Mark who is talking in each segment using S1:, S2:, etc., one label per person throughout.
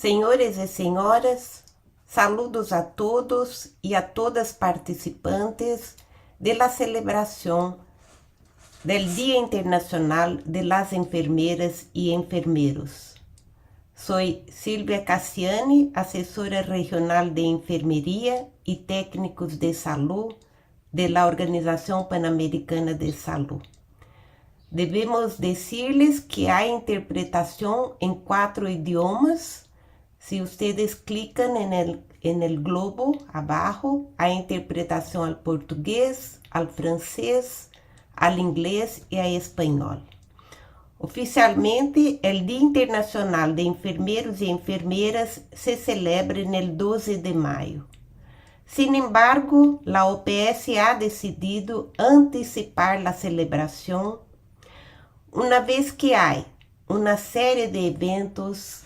S1: Senhores e senhoras, saludos a todos y a todas participantes de la celebración del Día Internacional de las Enfermeras y Enfermeros. Soy Silvia Cassiani, asesora regional de Enfermería y Técnicos de Salud de la Organización Panamericana de Salud. Debemos decirles que hay interpretación en 4 idiomas. Si ustedes clican en el globo abajo, hay interpretación al portugués, al francés, al inglés y al español. Oficialmente, el Día Internacional de Enfermeros y Enfermeras se celebra en el 12 de mayo. Sin embargo, la OPS ha decidido anticipar la celebración una vez que hay una serie de eventos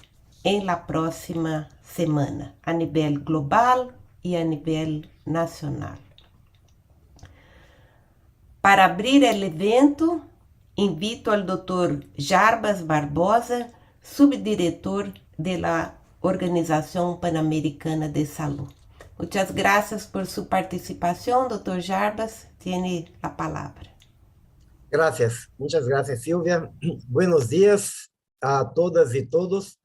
S1: en la próxima semana, a nivel global y a nivel nacional. Para abrir el evento, invito al Dr. Jarbas Barbosa, subdirector de la Organización Panamericana de Salud. Muchas gracias por su participación, Dr. Jarbas. Tiene la palabra.
S2: Gracias, muchas gracias, Silvia. Buenos días a todas y todos.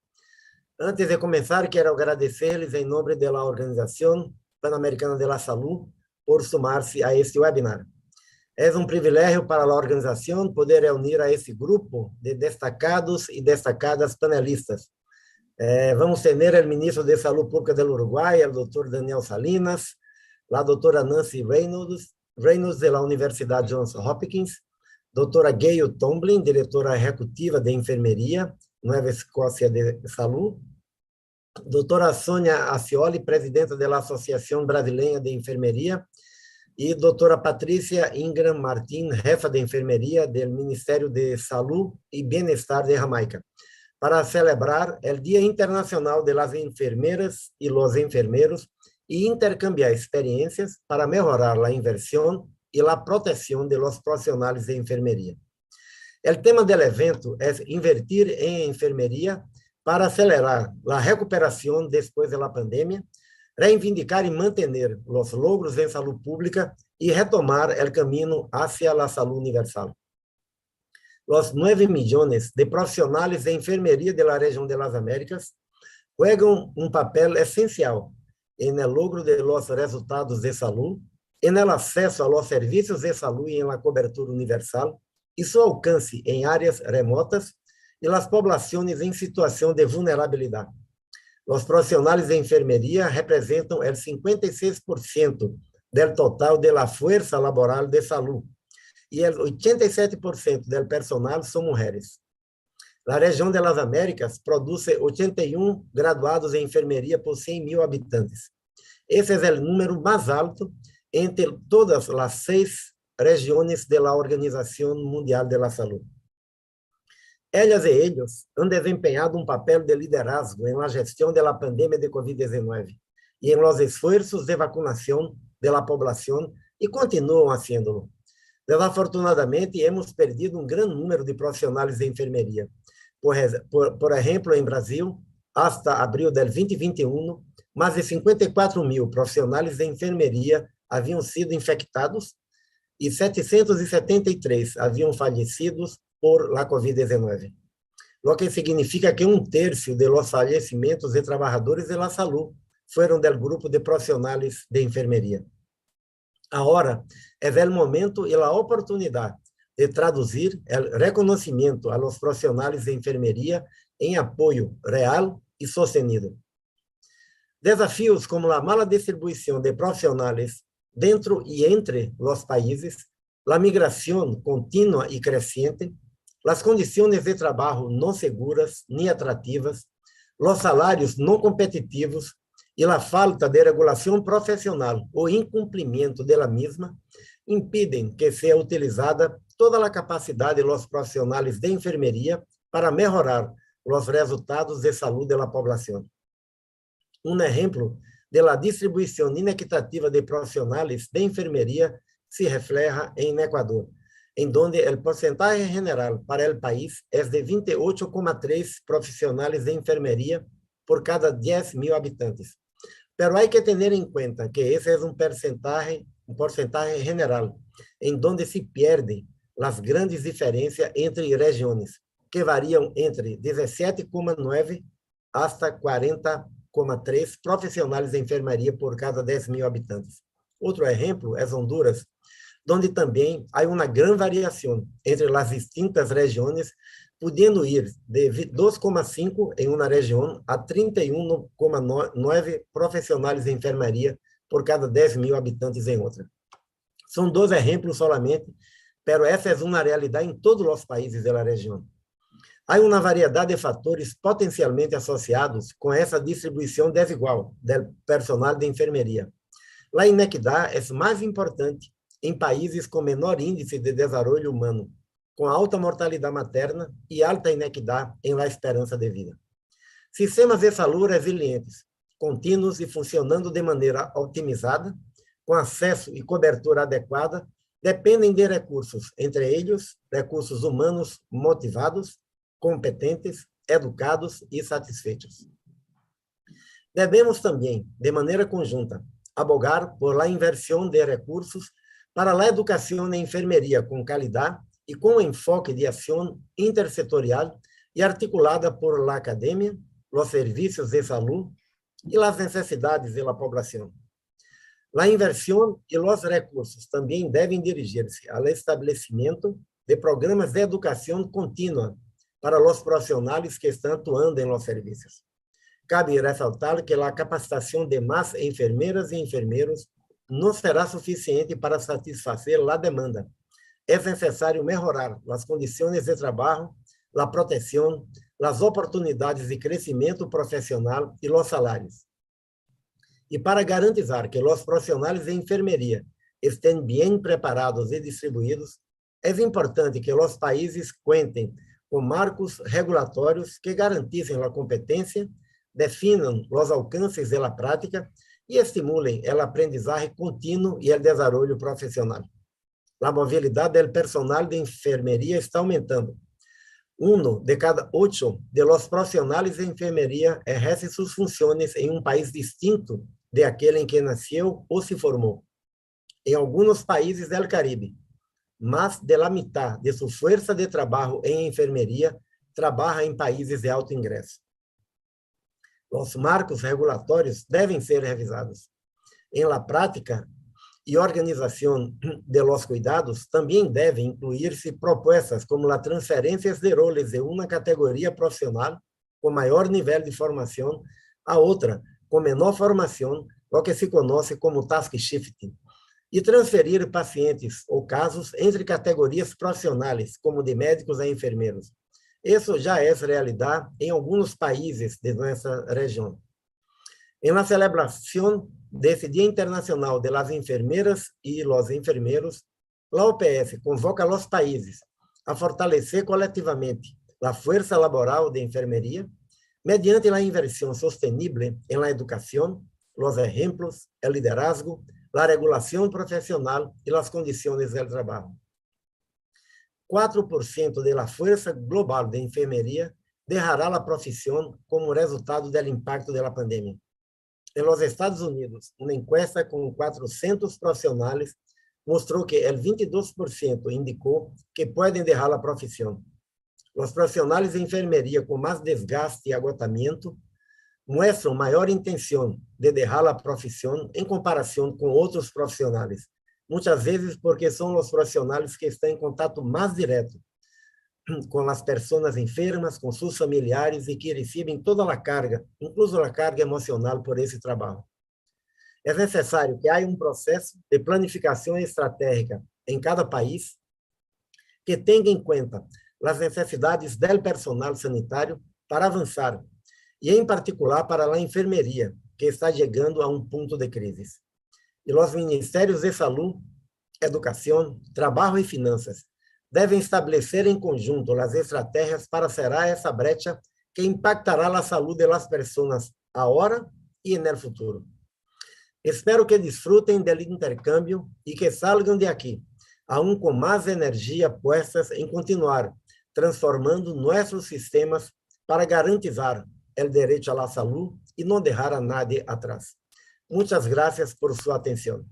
S2: Antes de comenzar, quiero agradecerles en nombre de la Organización Panamericana de la Salud por sumarse a este webinar. Es un privilegio para la organización poder reunir a este grupo de destacados y destacadas panelistas. Vamos tener el ministro de Salud Pública del Uruguay, el doctor Daniel Salinas, la doctora Nancy Reynolds de la Universidad Johns Hopkins, doutora Gayle Tomlin, diretora executiva de Enfermeria, Nova Escócia de Saúde, doutora Sônia Acioli, presidenta da Associação Brasileira de Enfermeria, e doutora Patrícia Ingram Martin, jefa de Enfermeria do Ministério de Saúde e Bem-Estar de Jamaica, para celebrar o Dia Internacional de las Enfermeras e los Enfermeros e intercambiar experiências para melhorar a inversão e a proteção de los profissionais de enfermeria. O tema do evento é invertir em enfermeria para acelerar a recuperação depois da pandemia, reivindicar e manter os logros em saúde pública e retomar o caminho hacia a saúde universal. Os 9 milhões de profissionais de enfermeria da região das Américas jogam um papel essencial no logro de los resultados de saúde, en el acesso a los serviços de saúde e en la cobertura universal, e seu alcance em áreas remotas e las poblaciones em situação de vulnerabilidade. Os profissionais de enfermeria representam o 56% do total de la fuerza laboral de saúde, e o 87% do personal são mulheres. A região das Américas produz 81 graduados em enfermeria por 100.000 habitantes. Esse é o número mais alto entre todas as 6 regiões da Organização Mundial de la Salud. Elas e eles han desempenhado um papel de liderazgo na gestão da pandemia de Covid-19 e em los esforços de vacunação da população e continuam haciéndolo. Desafortunadamente, hemos perdido um grande número de profissionais de enfermeria. Por exemplo, em Brasil, hasta abril de 2021, mais de 54.000 profissionais de enfermeria haviam sido infectados e 773 haviam falecido por la Covid-19, lo que significa que 1/3 de los falecimentos de trabalhadores de la salud foram del grupo de profissionais de enfermeria. Agora é o momento e a oportunidade de traduzir o reconhecimento a los profissionais de enfermeria em apoio real e sostenido. Desafios como a mala distribuição de profissionais dentro e entre os países, a migração contínua e crescente, as condições de trabalho não seguras nem atrativas, os salários não competitivos e a falta de regulação profissional ou incumprimento dela mesma impedem que seja utilizada toda a capacidade dos profissionais de enfermeria para melhorar os resultados de saúde da população. Um exemplo de la distribuição inequitativa de profissionais de enfermeria se refleja em Equador, em donde o porcentaje general para o país é de 28,3 profissionais de enfermeria por cada 10.000 habitantes. Pero hay que tener en cuenta que ese es un porcentaje general, en donde se pierden las grandes diferencias entre regiones, que varían entre 17,9 hasta 40,3 profissionais de enfermaria por cada 10.000 habitantes. Outro exemplo é Honduras, onde também há uma grande variação entre as distintas regiões, podendo ir de 2,5 em uma região a 31,9 profissionais de enfermaria por cada 10.000 habitantes em outra. São dois exemplos solamente, pero essa é uma realidade em todos os países da região. Há uma variedade de fatores potencialmente associados com essa distribuição desigual do personal de enfermeria. A inequidade é mais importante em países com menor índice de desenvolvimento humano, com alta mortalidade materna e alta inequidade em la esperança de vida. Sistemas de saúde resilientes, contínuos e funcionando de maneira otimizada, com acesso e cobertura adequada, dependem de recursos, entre eles, recursos humanos motivados, competentes, educados e satisfeitos. Devemos também, de maneira conjunta, abogar por la inversão de recursos para a educação em enfermeria com qualidade e com enfoque de ação intersetorial e articulada por la academia, os serviços de saúde e as necessidades da população. A inversão e os recursos também devem dirigir-se ao estabelecimento de programas de educação contínua para os profissionais que estão atuando em los serviços. Cabe ressaltar que a capacitação de mais enfermeras e enfermeros não será suficiente para satisfazer a demanda. É necessário melhorar as condições de trabalho, a proteção, as oportunidades de crescimento profissional e os salários. E para garantizar que os profissionais de enfermeria estejam bem preparados e distribuídos, é importante que os países contem com marcos regulatórios que garantissem a competência, definam os alcances da prática e estimulem o aprendizagem contínuo e o desenvolvimento profissional. A mobilidade do personal de enfermeria está aumentando. 1 de cada 8 de los profissionais de enfermeria exerce suas funções em um país distinto de aquele em que nasceu ou se formou. Em alguns países do Caribe, mais de la mitad de sua força de trabalho em enfermeria trabalha em países de alto ingresso. Os marcos regulatórios devem ser revisados. Em la prática e organização de los cuidados, também devem incluir-se propostas como a transferência de roles de uma categoria profissional com maior nível de formação a outra com menor formação, o que se conhece como task shifting, e transferir pacientes ou casos entre categorias profissionais, como de médicos a enfermeiros. Isso já é realidade em alguns países de nossa região. Em la celebração desse Dia Internacional de las Enfermeras e los Enfermeros, a OPS convoca os países a fortalecer coletivamente a força laboral de enfermeria, mediante a inversão sostenível em la educação, os exemplos, o liderazgo, a regulação profissional e as condições de trabalho. 4% da força global de enfermeria deixará a profissão como resultado do impacto da pandemia. Em los Estados Unidos, uma encuesta com 400 profissionais mostrou que el 22% indicou que podem deixar a profissão. Os profissionais de enfermeria com mais desgaste e agotamento mostram maior intenção de deixar a profissão em comparação com outros profissionais, muitas vezes porque são os profissionais que estão em contato mais direto com as pessoas enfermas, com seus familiares e que recebem toda a carga, incluso a carga emocional por esse trabalho. É necessário que haja um processo de planificação estratégica em cada país que tenha em conta as necessidades do personal sanitário para avançar, e em particular para a enfermeria, que está chegando a um ponto de crise. E os ministérios de saúde, educação, trabalho e finanças devem estabelecer em conjunto as estratégias para cerrar essa brecha que impactará a saúde das pessoas agora e no futuro. Espero que desfrutem do intercâmbio e que salgam de aqui, aún com mais energia puestas em continuar transformando nossos sistemas para garantizar el derecho a la salud y no dejar a nadie atrás. Muchas gracias por su atención.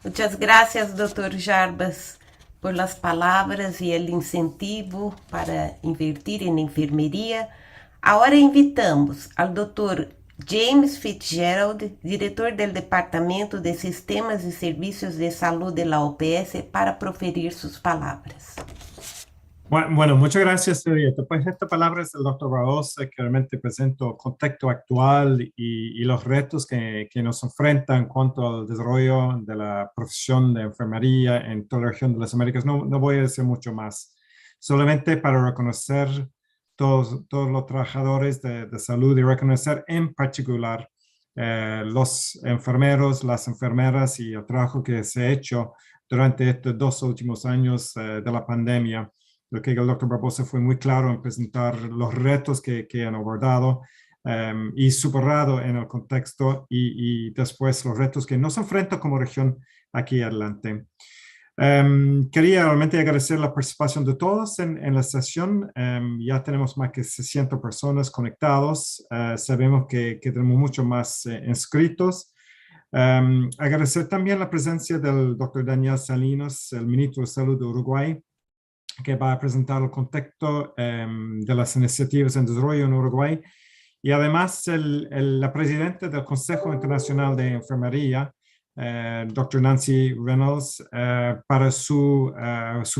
S1: Muchas gracias, Dr. Jarbas, por las palabras y el incentivo para invertir en enfermería. Ahora invitamos al Dr. James Fitzgerald, diretor del Departamento de Sistemas y Servicios de Salud de la OPS, para proferir sus palabras.
S3: Bueno, muchas gracias, Silvia. Pues esta palabra es del doctor Barbosa, que realmente presenta el contexto actual y los retos que nos enfrentan en cuanto al desarrollo de la profesión de enfermería en toda la región de las Américas. No voy a decir mucho más, solamente para reconocer todos los trabajadores de salud y reconocer en particular los enfermeros, las enfermeras y el trabajo que se ha hecho durante estos 2 últimos años de la pandemia. Lo que el doctor Barbosa fue muy claro en presentar los retos que han abordado y superado en el contexto y después los retos que nos enfrentan como región aquí adelante. Quería realmente agradecer la participación de todos en la sesión. Ya tenemos más que 600 personas conectados. Sabemos que tenemos mucho más inscritos. Agradecer también la presencia del doctor Daniel Salinas, el ministro de Salud de Uruguay, que va a presentar el contexto de las iniciativas en desarrollo en Uruguay, y además la presidenta del Consejo Internacional de Enfermería, Dr. Nancy Reynolds, para su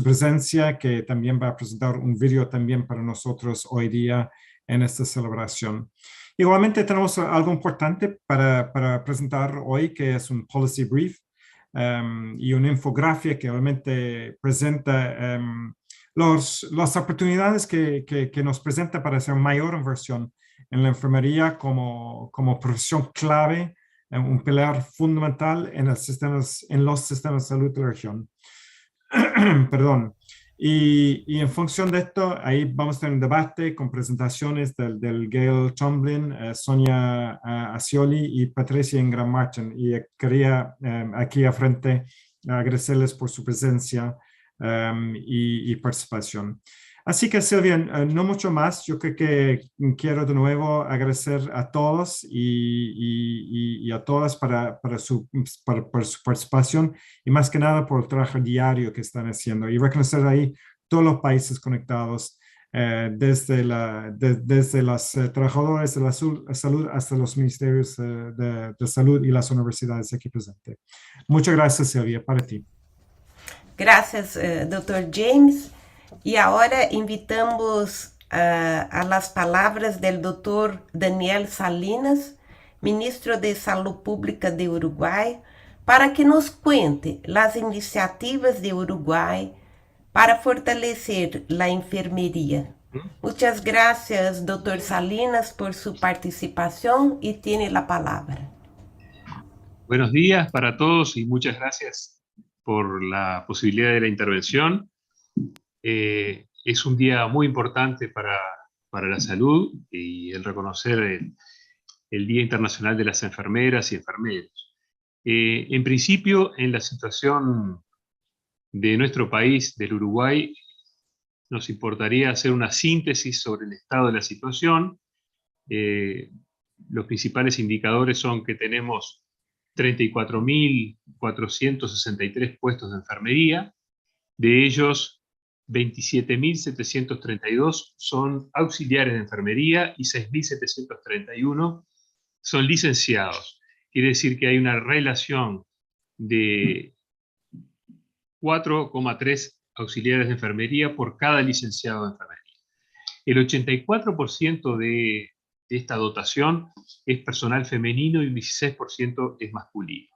S3: presencia, que también va a presentar un video también para nosotros hoy día en esta celebración. Igualmente tenemos algo importante para presentar hoy, que es un policy brief y una infografía que realmente presenta las oportunidades que nos presenta para hacer mayor inversión en la enfermería como profesión clave, un pilar fundamental en los sistemas de salud de la región. Perdón. Y en función de esto, ahí vamos a tener un debate con presentaciones del Gail Tomlin, Sonia Ascioli y Patricia Ingram Martin. Y quería aquí a frente agradecerles por su presencia y participación. Así que, Silvia, no mucho más. Yo creo que quiero de nuevo agradecer a todos y a todas para su participación y más que nada por el trabajo diario que están haciendo y reconocer ahí todos los países conectados, desde los trabajadores de la salud hasta los ministerios de salud y las universidades aquí presentes. Muchas gracias, Silvia, para ti.
S1: Gracias, Dr. James. Y ahora invitamos a las palabras del Dr. Daniel Salinas, ministro de Salud Pública de Uruguay, para que nos cuente las iniciativas de Uruguay para fortalecer la enfermería. Muchas gracias, Dr. Salinas, por su participación y tiene la palabra.
S4: Buenos días para todos y muchas gracias por la posibilidad de la intervención. Es un día muy importante para la salud y el reconocer el Día Internacional de las Enfermeras y Enfermeros. En principio, en la situación de nuestro país, del Uruguay, nos importaría hacer una síntesis sobre el estado de la situación. Los principales indicadores son que tenemos 34.463 puestos de enfermería, de ellos 27.732 son auxiliares de enfermería y 6.731 son licenciados. Quiere decir que hay una relación de 4,3 auxiliares de enfermería por cada licenciado de enfermería. El 84% de esta dotación es personal femenino y un 16% es masculino.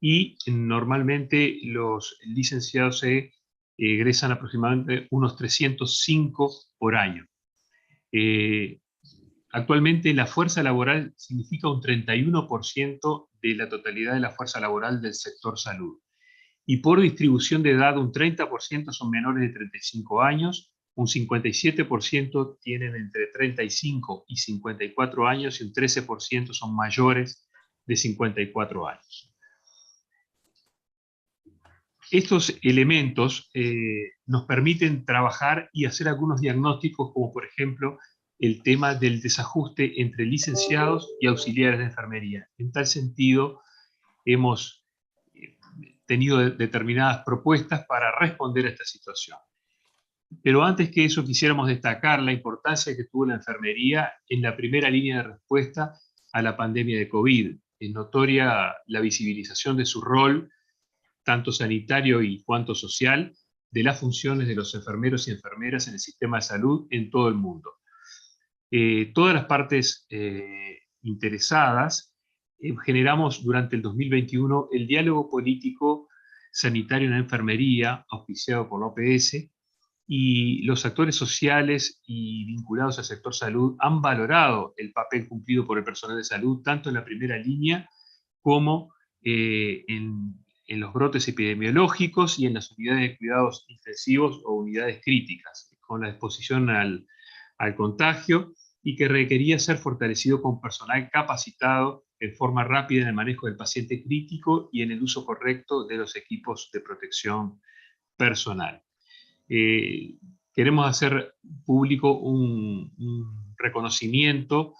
S4: Y normalmente los licenciados se egresan aproximadamente unos 305 por año. Actualmente la fuerza laboral significa un 31% de la totalidad de la fuerza laboral del sector salud. Y por distribución de edad, un 30% son menores de 35 años, un 57% tienen entre 35 y 54 años y un 13% son mayores de 54 años. Estos elementos nos permiten trabajar y hacer algunos diagnósticos, como por ejemplo el tema del desajuste entre licenciados y auxiliares de enfermería. En tal sentido, hemos tenido determinadas propuestas para responder a esta situación. Pero antes que eso, quisiéramos destacar la importancia que tuvo la enfermería en la primera línea de respuesta a la pandemia de COVID. Es notoria la visibilización de su rol, tanto sanitario y cuanto social, de las funciones de los enfermeros y enfermeras en el sistema de salud en todo el mundo. Todas las partes interesadas generamos durante el 2021 el diálogo político sanitario en la enfermería, auspiciado por la OPS, y los actores sociales y vinculados al sector salud han valorado el papel cumplido por el personal de salud, tanto en la primera línea como en los brotes epidemiológicos y en las unidades de cuidados intensivos o unidades críticas, con la exposición al contagio, y que requería ser fortalecido con personal capacitado en forma rápida en el manejo del paciente crítico y en el uso correcto de los equipos de protección personal. Queremos hacer público un reconocimiento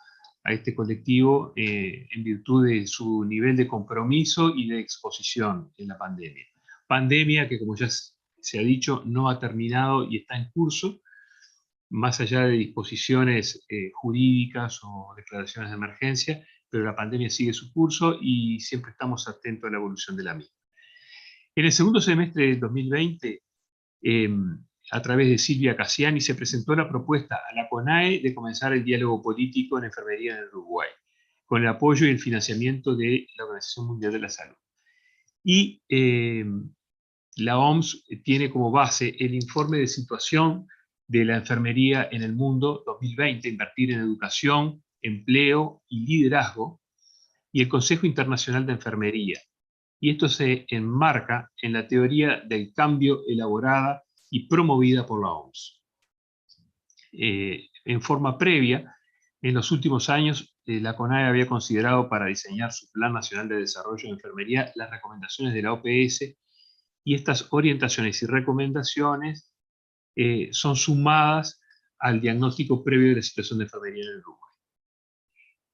S4: a este colectivo en virtud de su nivel de compromiso y de exposición en la pandemia. Pandemia que, como ya se ha dicho, no ha terminado y está en curso, más allá de disposiciones jurídicas o declaraciones de emergencia, pero la pandemia sigue su curso y siempre estamos atentos a la evolución de la misma. En el segundo semestre del 2020, a través de Silvia Cassiani, se presentó la propuesta a la CONAE de comenzar el diálogo político en enfermería en el Uruguay, con el apoyo y el financiamiento de la Organización Mundial de la Salud. Y la OMS tiene como base el informe de situación de la enfermería en el mundo 2020, invertir en educación, empleo y liderazgo, y el Consejo Internacional de Enfermería. Y esto se enmarca en la teoría del cambio elaborada y promovida por la OMS. En forma previa, en los últimos años, la CONAE había considerado para diseñar su Plan Nacional de Desarrollo de Enfermería las recomendaciones de la OPS, y estas orientaciones y recomendaciones son sumadas al diagnóstico previo de la situación de enfermería en el Uruguay.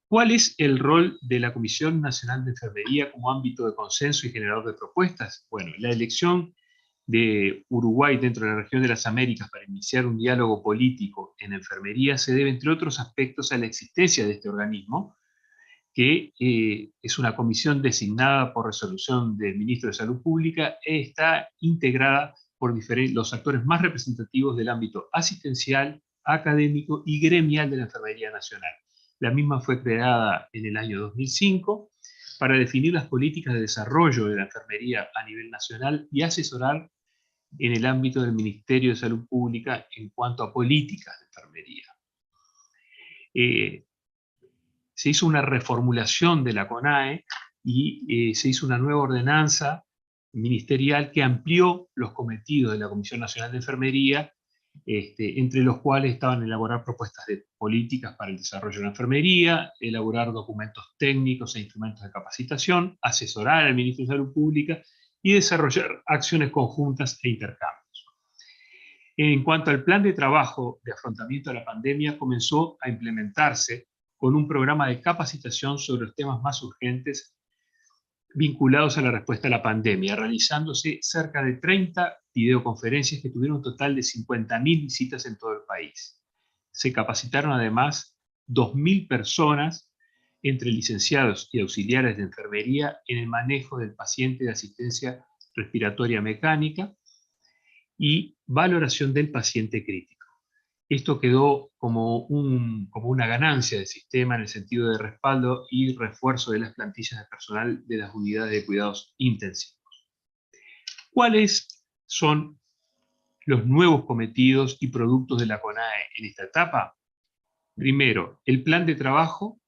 S4: ¿Cuál es el rol de la Comisión Nacional de Enfermería como ámbito de consenso y generador de propuestas? Bueno, la elección de Uruguay dentro de la región de las Américas para iniciar un diálogo político en enfermería se debe, entre otros aspectos, a la existencia de este organismo, que es una comisión designada por resolución del Ministro de Salud Pública e está integrada por los actores más representativos del ámbito asistencial, académico y gremial de la enfermería nacional. La misma fue creada en el año 2005 para definir las políticas de desarrollo de la enfermería a nivel nacional y asesorar en el ámbito del Ministerio de Salud Pública en cuanto a políticas de enfermería. Se hizo una reformulación de la CONAE y se hizo una nueva ordenanza ministerial que amplió los cometidos de la Comisión Nacional de Enfermería, entre los cuales estaban elaborar propuestas de políticas para el desarrollo de la enfermería, elaborar documentos técnicos e instrumentos de capacitación, asesorar al Ministro de Salud Pública y desarrollar acciones conjuntas e intercambios. En cuanto al plan de trabajo de afrontamiento de la pandemia, comenzó a implementarse con un programa de capacitación sobre los temas más urgentes vinculados a la respuesta a la pandemia, realizándose cerca de 30 videoconferencias que tuvieron un total de 50.000 visitas en todo el país. Se capacitaron además 2.000 personas, entre licenciados y auxiliares de enfermería, en el manejo del paciente de asistencia respiratoria mecánica y valoración del paciente crítico. Esto quedó como una ganancia del sistema en el sentido de respaldo y refuerzo de las plantillas de personal de las unidades de cuidados intensivos. ¿Cuáles son los nuevos cometidos y productos de la CONAE en esta etapa? Primero, el plan de trabajo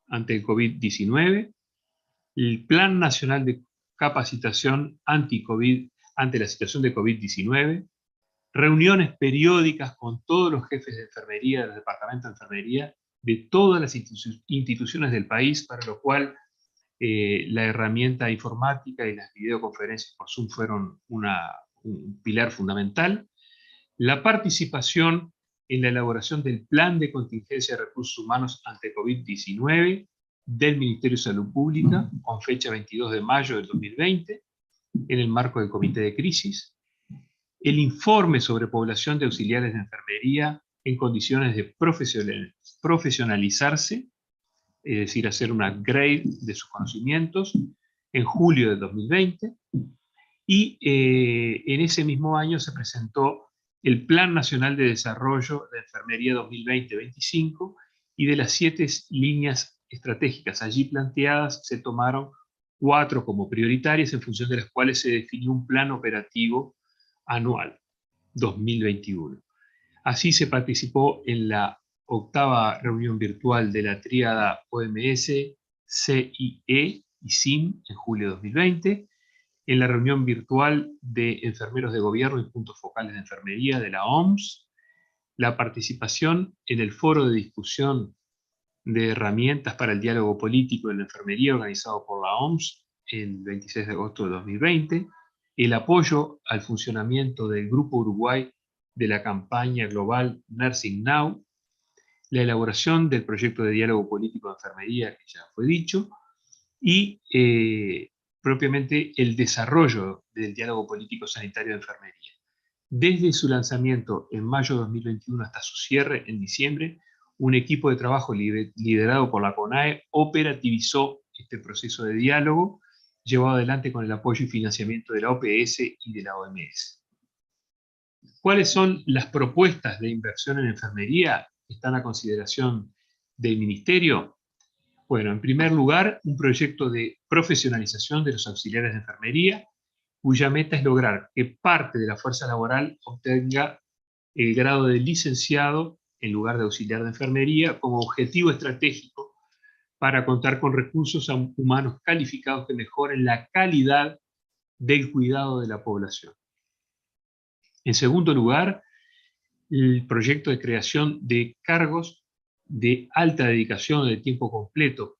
S4: ante el COVID-19, el Plan Nacional de Capacitación anti-COVID ante la situación de COVID-19, reuniones periódicas con todos los jefes de enfermería del departamento de enfermería de todas las instituciones del país, para lo cual la herramienta informática y las videoconferencias por Zoom fueron un pilar fundamental. La participación en la elaboración del Plan de Contingencia de Recursos Humanos ante COVID-19 del Ministerio de Salud Pública, con fecha 22 de mayo del 2020, en el marco del Comité de Crisis, el informe sobre población de auxiliares de enfermería en condiciones de profesionalizarse, es decir, hacer un upgrade de sus conocimientos, en julio del 2020, y en ese mismo año se presentó el Plan Nacional de Desarrollo de Enfermería 2020-25, y de las 7 líneas estratégicas allí planteadas se tomaron 4 como prioritarias, en función de las cuales se definió un plan operativo anual 2021. Así se participó en la 8ª reunión virtual de la tríada OMS, CIE y SIM en julio de 2020, en la reunión virtual de enfermeros de gobierno y puntos focales de enfermería de la OMS, la participación en el foro de discusión de herramientas para el diálogo político de la enfermería organizado por la OMS el 26 de agosto de 2020, el apoyo al funcionamiento del Grupo Uruguay de la campaña global Nursing Now, la elaboración del proyecto de diálogo político de enfermería, que ya fue dicho, y propiamente el desarrollo del diálogo político sanitario de enfermería. Desde su lanzamiento en mayo de 2021 hasta su cierre en diciembre, un equipo de trabajo liderado por la CONAE operativizó este proceso de diálogo, llevado adelante con el apoyo y financiamiento de la OPS y de la OMS. ¿Cuáles son las propuestas de inversión en enfermería que están a consideración del Ministerio? Bueno, en primer lugar, un proyecto de profesionalización de los auxiliares de enfermería, cuya meta es lograr que parte de la fuerza laboral obtenga el grado de licenciado en lugar de auxiliar de enfermería, como objetivo estratégico para contar con recursos humanos calificados que mejoren la calidad del cuidado de la población. En segundo lugar, el proyecto de creación de cargos de alta dedicación de tiempo completo.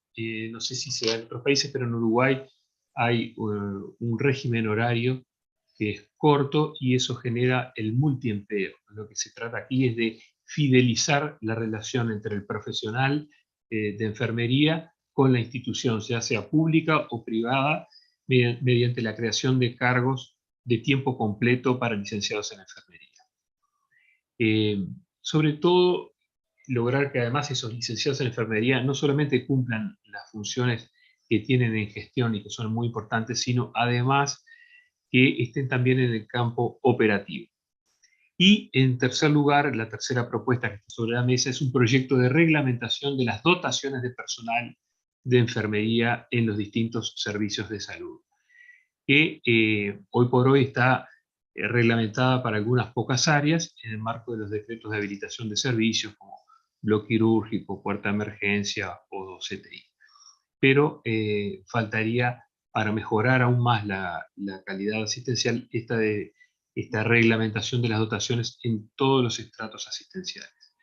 S4: No sé si se da en otros países, pero en Uruguay hay un régimen horario que es corto y eso genera el multiempleo. Lo que se trata aquí es de fidelizar la relación entre el profesional de enfermería con la institución, sea pública o privada, mediante la creación de cargos de tiempo completo para licenciados en enfermería. Sobre todo, lograr que además esos licenciados en enfermería no solamente cumplan las funciones que tienen en gestión y que son muy importantes, sino además que estén también en el campo operativo. Y en tercer lugar, la tercera propuesta que está sobre la mesa es un proyecto de reglamentación de las dotaciones de personal de enfermería en los distintos servicios de salud, que hoy por hoy está reglamentada para algunas pocas áreas en el marco de los decretos de habilitación de servicios como bloque quirúrgico, puerta de emergencia o CTI. Pero faltaría, para mejorar aún más la calidad asistencial, esta reglamentación de las dotaciones en todos los estratos asistenciales.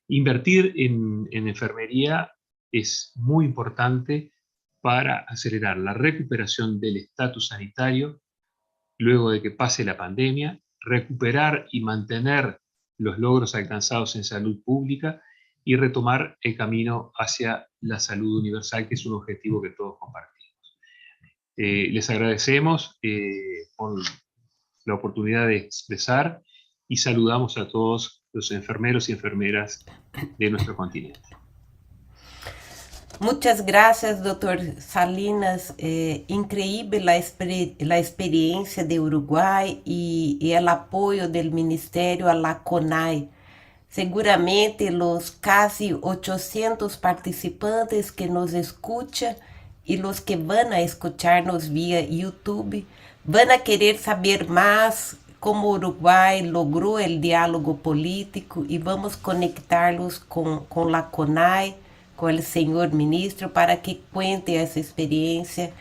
S4: Invertir en enfermería es muy importante para acelerar la recuperación del estatus sanitario luego de que pase la pandemia, recuperar y mantener los logros alcanzados en salud pública y retomar el camino hacia la salud universal, que es un objetivo que todos compartimos. Les agradecemos por la oportunidad de expresar y saludamos a todos los enfermeros y enfermeras de nuestro continente.
S1: Muchas gracias, doctor Salinas. Increíble la experiencia de Uruguay y el apoyo del Ministerio a la CONAE. Seguramente los casi 800 participantes que nos escuchan y los que van a escucharnos vía YouTube van a querer saber más cómo Uruguay logró el diálogo político y vamos a conectarlos con la CONAE, con el señor ministro, para que cuente esa experiencia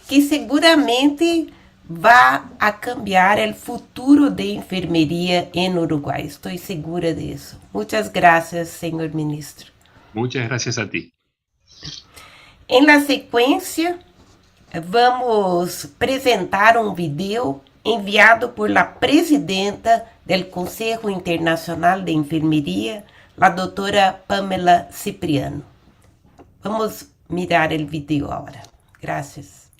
S1: que seguramente va a cambiar el futuro de enfermería en Uruguay. Estoy segura de eso. Muchas gracias, señor ministro.
S4: Muchas gracias a ti.
S1: En la sequência, vamos apresentar um vídeo enviado por la presidenta del Consejo Internacional de Enfermería, la doctora Pamela Cipriano. Vamos mirar el video ahora. Gracias.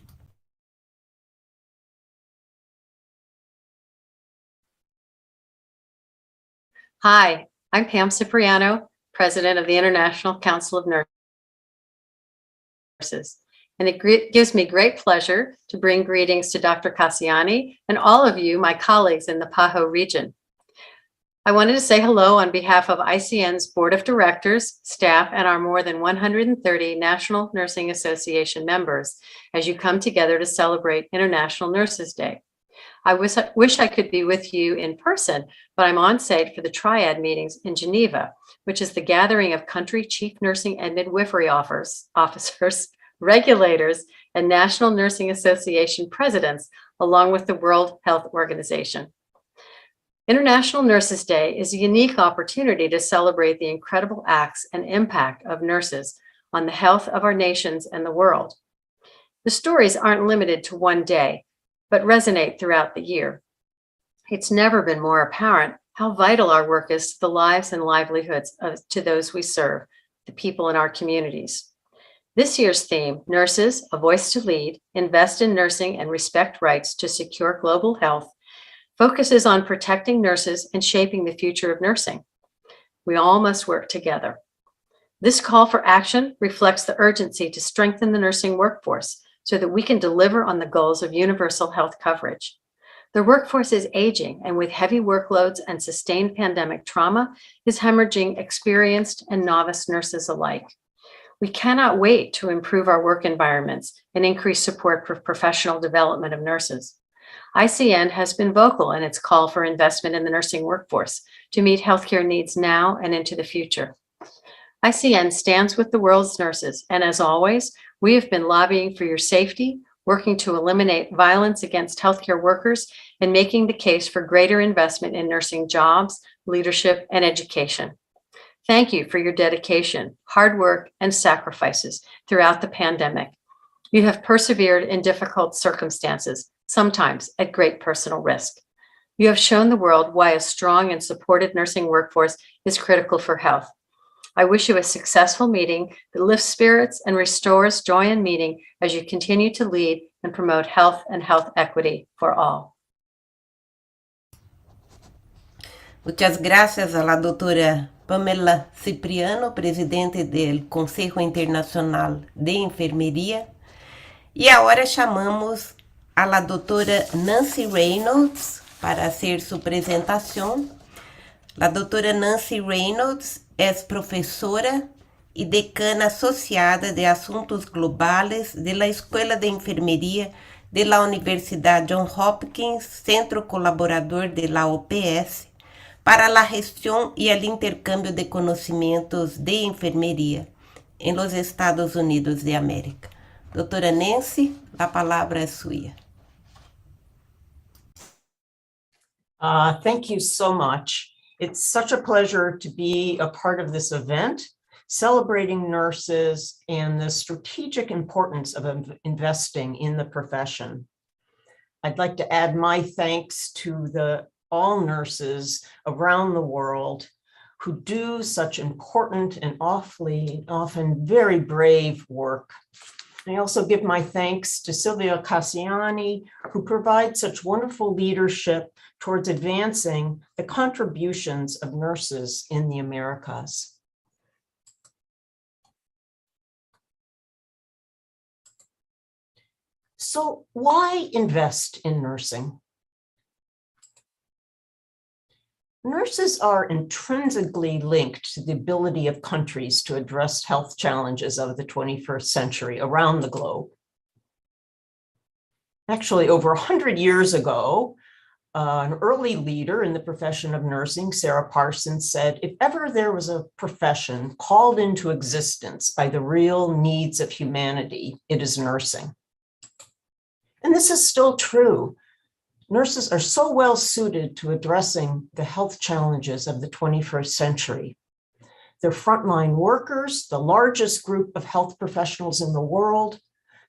S5: Hi, I'm Pam Cipriano, President of the International Council of Nurses, and it gives me great pleasure to bring greetings to Dr. Cassiani and all of you, my colleagues in the PAHO region. I wanted to say hello on behalf of ICN's Board of Directors, staff, and our more than 130 National Nursing Association members as you come together to celebrate International Nurses Day. I wish I could be with you in person, but I'm on site for the Triad meetings in Geneva, which is the gathering of country chief nursing and midwifery officers, regulators, and National Nursing Association presidents, along with the World Health Organization. International Nurses Day is a unique opportunity to celebrate the incredible acts and impact of nurses on the health of our nations and the world. The stories aren't limited to one day, but resonate throughout the year. It's never been more apparent how vital our work is to the lives and livelihoods to those we serve, the people in our communities. This year's theme, Nurses, A Voice to Lead, Invest in Nursing and Respect Rights to Secure Global Health, focuses on protecting nurses and shaping the future of nursing. We all must work together. This call for action reflects the urgency to strengthen the nursing workforce so that we can deliver on the goals of universal health coverage. The workforce is aging, and with heavy workloads and sustained pandemic trauma, is hemorrhaging experienced and novice nurses alike. We cannot wait to improve our work environments and increase support for professional development of nurses. ICN has been vocal in its call for investment in the nursing workforce to meet healthcare needs now and into the future. ICN stands with the world's nurses, and as always, we have been lobbying for your safety, working to eliminate violence against healthcare workers, and making the case for greater investment in nursing jobs, leadership, and education. Thank you for your dedication, hard work, and sacrifices throughout the pandemic. You have persevered in difficult circumstances, sometimes at great personal risk. You have shown the world why a strong and supported nursing workforce is critical for health. I wish you a successful meeting that lifts spirits and restores joy in meeting as you continue to lead and promote health and health equity for all.
S1: Muchas gracias a la doctora Pamela Cipriano, presidente del Consejo Internacional de Enfermería. E agora chamamos a la doctora Nancy Reynolds para hacer su presentación. La doctora Nancy Reynolds es profesora y decana asociada de Asuntos Globales de la Escuela de Enfermería de la Universidad Johns Hopkins, centro colaborador de la OPS, para la gestión y el intercambio de conocimientos de enfermería en los Estados Unidos de América. Doutora Nancy, a palavra é sua.
S6: Thank you so much. It's such a pleasure to be a part of this event, celebrating nurses and the strategic importance of investing in the profession. I'd like to add my thanks to all nurses around the world who do such important and often very brave work. I also give my thanks to Silvia Cassiani, who provides such wonderful leadership towards advancing the contributions of nurses in the Americas. So why invest in nursing? Nurses are intrinsically linked to the ability of countries to address health challenges of the 21st century around the globe. Actually, over 100 years ago, an early leader in the profession of nursing, Sarah Parsons, said, if ever there was a profession called into existence by the real needs of humanity, it is nursing. And this is still true. Nurses are so well suited to addressing the health challenges of the 21st century. They're frontline workers, the largest group of health professionals in the world.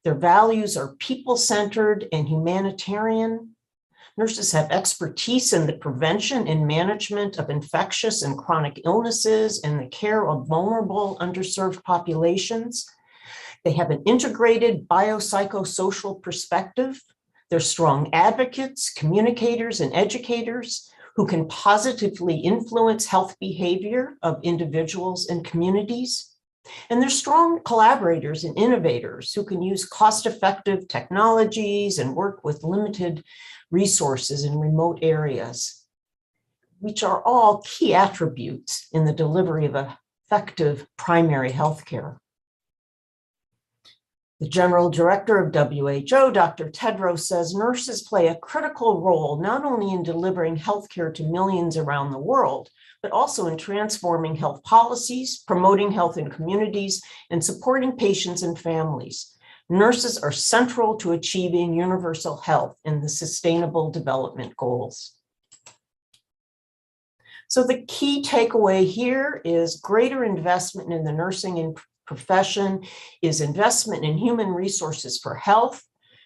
S6: Their values are people-centered and humanitarian. Nurses have expertise in the prevention and management of infectious and chronic illnesses and the care of vulnerable, underserved populations. They have an integrated biopsychosocial perspective. They're strong advocates, communicators, and educators who can positively influence health behavior of individuals and communities. And they're strong collaborators and innovators who can use cost-effective technologies and work with limited resources in remote areas, which are all key attributes in the delivery of effective primary health care. The General Director of WHO, Dr. Tedros, says nurses play a critical role not only in delivering healthcare to millions around the world, but also in transforming health policies, promoting health in communities, and supporting patients and families. Nurses are central to achieving universal health and the Sustainable Development Goals. So the key takeaway here is greater investment in the nursing and profession is investment in human resources for health,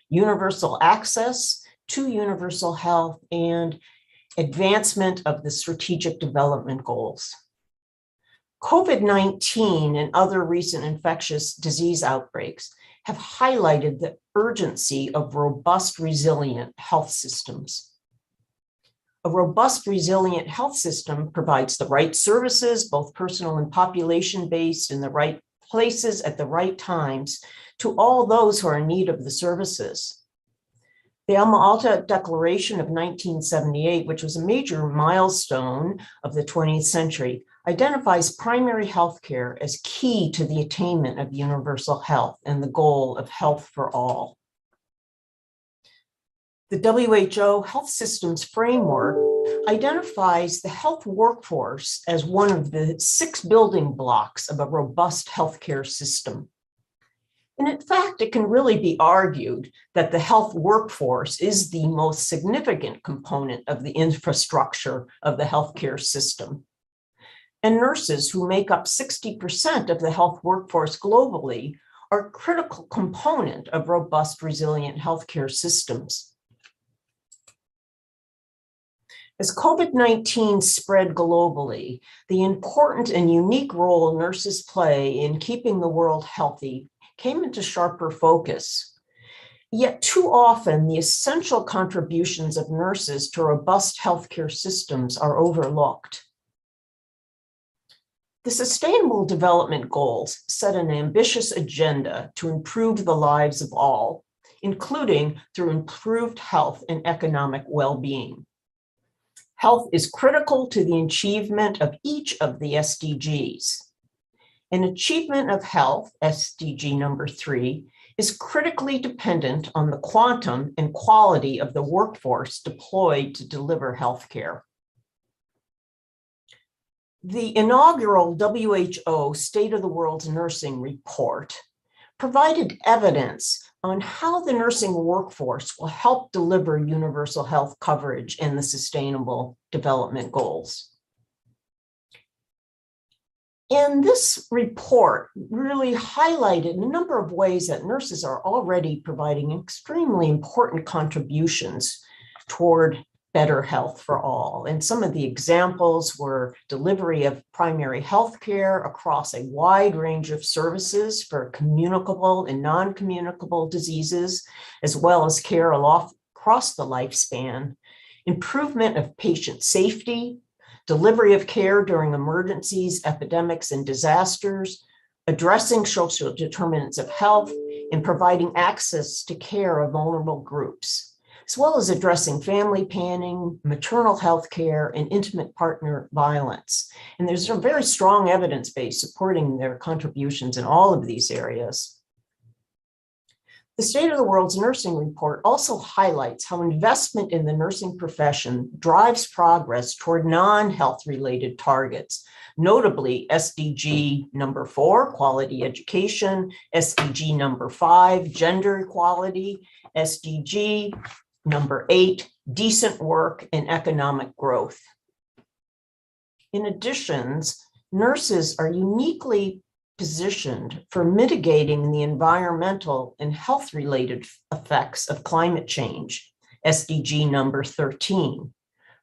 S6: universal access to universal health, and advancement of the strategic development goals. COVID-19 and other recent infectious disease outbreaks have highlighted the urgency of robust, resilient health systems. A robust, resilient health system provides the right services, both personal and population-based, in the right places at the right times to all those who are in need of the services. The Alma Ata Declaration of 1978, which was a major milestone of the 20th century, identifies primary health care as key to the attainment of universal health and the goal of health for all. The WHO Health Systems Framework identifies the health workforce as one of the 6 building blocks of a robust healthcare system. And in fact, it can really be argued that the health workforce is the most significant component of the infrastructure of the healthcare system. And nurses, who make up 60% of the health workforce globally, are a critical component of robust, resilient healthcare systems. As COVID-19 spread globally, the important and unique role nurses play in keeping the world healthy came into sharper focus. Yet too often, the essential contributions of nurses to robust healthcare systems are overlooked. The Sustainable Development Goals set an ambitious agenda to improve the lives of all, including through improved health and economic well-being. Health is critical to the achievement of each of the SDGs. An achievement of health, SDG number 3, is critically dependent on the quantum and quality of the workforce deployed to deliver healthcare. The inaugural WHO State of the World's Nursing Report provided evidence on how the nursing workforce will help deliver universal health coverage and the Sustainable Development Goals. And this report really highlighted a number of ways that nurses are already providing extremely important contributions toward better health for all. And some of the examples were delivery of primary health care across a wide range of services for communicable and non-communicable diseases, as well as care across the lifespan, improvement of patient safety, delivery of care during emergencies, epidemics, and disasters, addressing social determinants of health, and providing access to care of vulnerable groups, as well as addressing family planning, maternal health care, and intimate partner violence. And there's a very strong evidence base supporting their contributions in all of these areas. The State of the World's Nursing Report also highlights how investment in the nursing profession drives progress toward non-health related targets, notably SDG number 4, quality education, SDG number 5, gender equality, SDG number 8, decent work and economic growth. In addition, nurses are uniquely positioned for mitigating the environmental and health-related effects of climate change, SDG number 13,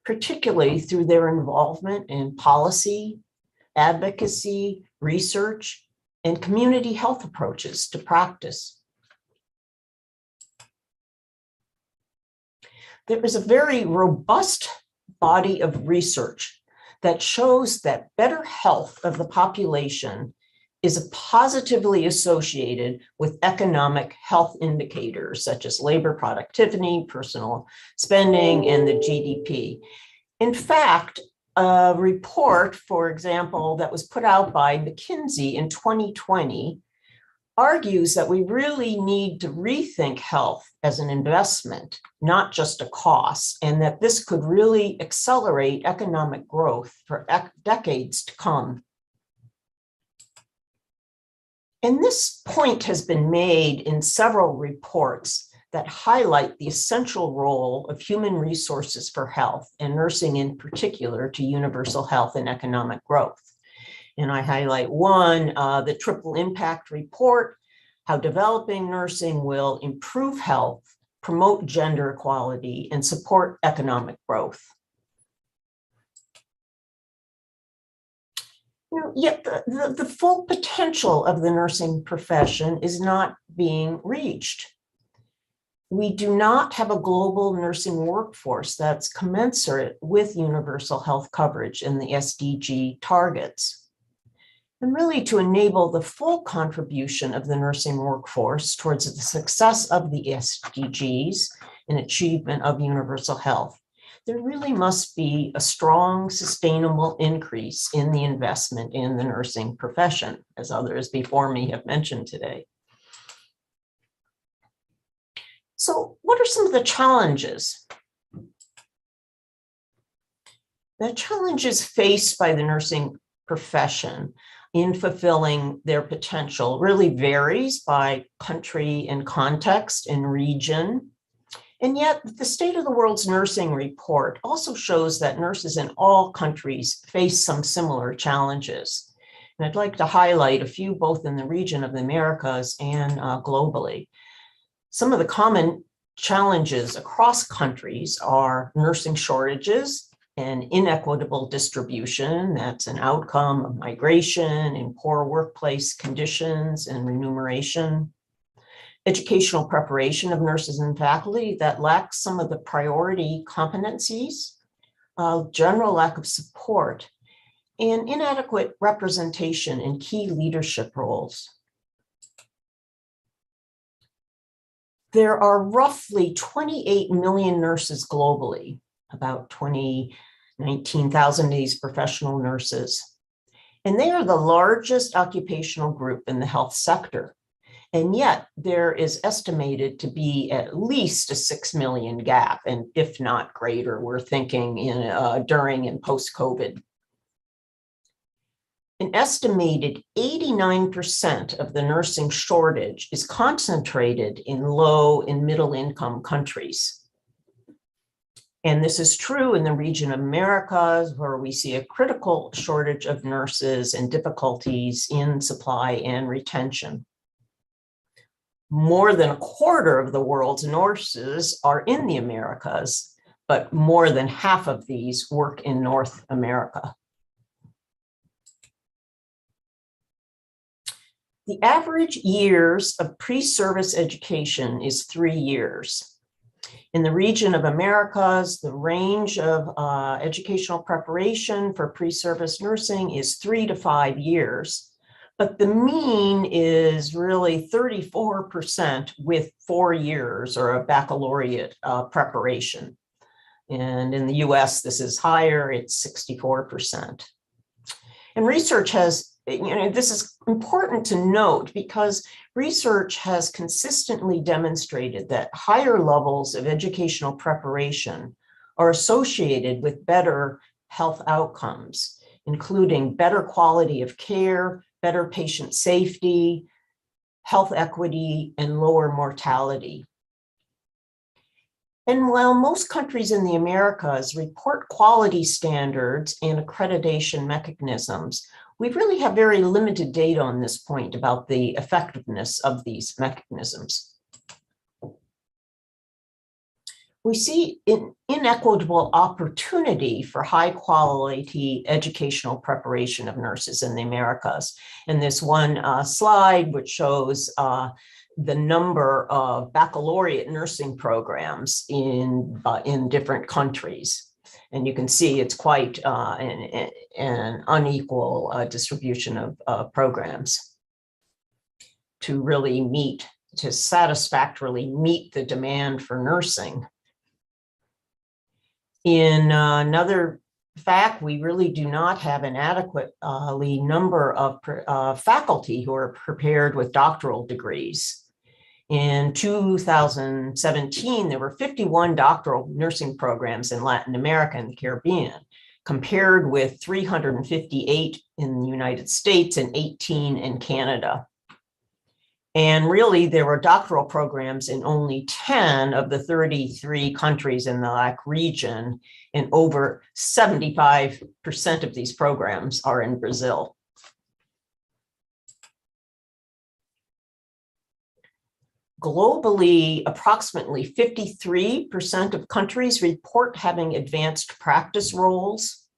S6: particularly through their involvement in policy, advocacy, research, and community health approaches to practice. There is a very robust body of research that shows that better health of the population is positively associated with economic health indicators such as labor productivity, personal spending, and the GDP. In fact, a report, for example, that was put out by McKinsey in 2020 argues that we really need to rethink health as an investment, not just a cost, and that this could really accelerate economic growth for decades to come. And this point has been made in several reports that highlight the essential role of human resources for health, and nursing in particular, to universal health and economic growth. And I highlight one, the Triple Impact Report, how developing nursing will improve health, promote gender equality, and support economic growth. Yet the full potential of the nursing profession is not being reached. We do not have a global nursing workforce that's commensurate with universal health coverage and the SDG targets. And really, to enable the full contribution of the nursing workforce towards the success of the SDGs and achievement of universal health, there really must be a strong, sustainable increase in the investment in the nursing profession, as others before me have mentioned today. So what are some of the challenges? The challenges faced by the nursing profession in fulfilling their potential really varies by country and context and region. And yet the State of the World's Nursing Report also shows that nurses in all countries face some similar challenges. And I'd like to highlight a few both in the region of the Americas and globally. Some of the common challenges across countries are nursing shortages and inequitable distribution. That's an outcome of migration and poor workplace conditions and remuneration. Educational preparation of nurses and faculty that lacks some of the priority competencies, general lack of support, and inadequate representation in key leadership roles. There are roughly 28 million nurses globally, about 19,000 of these professional nurses. And they are the largest occupational group in the health sector. And yet there is estimated to be at least a 6 million gap, and if not greater, we're thinking in during and post-COVID. An estimated 89% of the nursing shortage is concentrated in low and middle income countries. And this is true in the region of Americas, where we see a critical shortage of nurses and difficulties in supply and retention. More than a quarter of the world's nurses are in the Americas, but more than half of these work in North America. The average years of pre-service education is 3 years. In the region of Americas, the range of educational preparation for pre-service nursing is 3 to 5 years, but the mean is really 34% with 4 years or a baccalaureate preparation. And in the US, this is higher, it's 64%. And research has, this is important to note because research has consistently demonstrated that higher levels of educational preparation are associated with better health outcomes, including better quality of care, better patient safety, health equity, and lower mortality. And while most countries in the Americas report quality standards and accreditation mechanisms, we really have very limited data on this point about the effectiveness of these mechanisms. we see inequitable opportunity for high quality educational preparation of nurses in the Americas. And this one slide, which shows the number of baccalaureate nursing programs in different countries. And you can see it's quite an unequal distribution of programs to satisfactorily meet the demand for nursing. In another fact, we really do not have an adequately number of faculty who are prepared with doctoral degrees. In 2017, there were 51 doctoral nursing programs in Latin America and the Caribbean, compared with 358 in the United States and 18 in Canada. And really, there were doctoral programs in only 10 of the 33 countries in the LAC region, and over 75% of these programs are in Brazil. Globally, approximately 53% of countries report having advanced practice roles,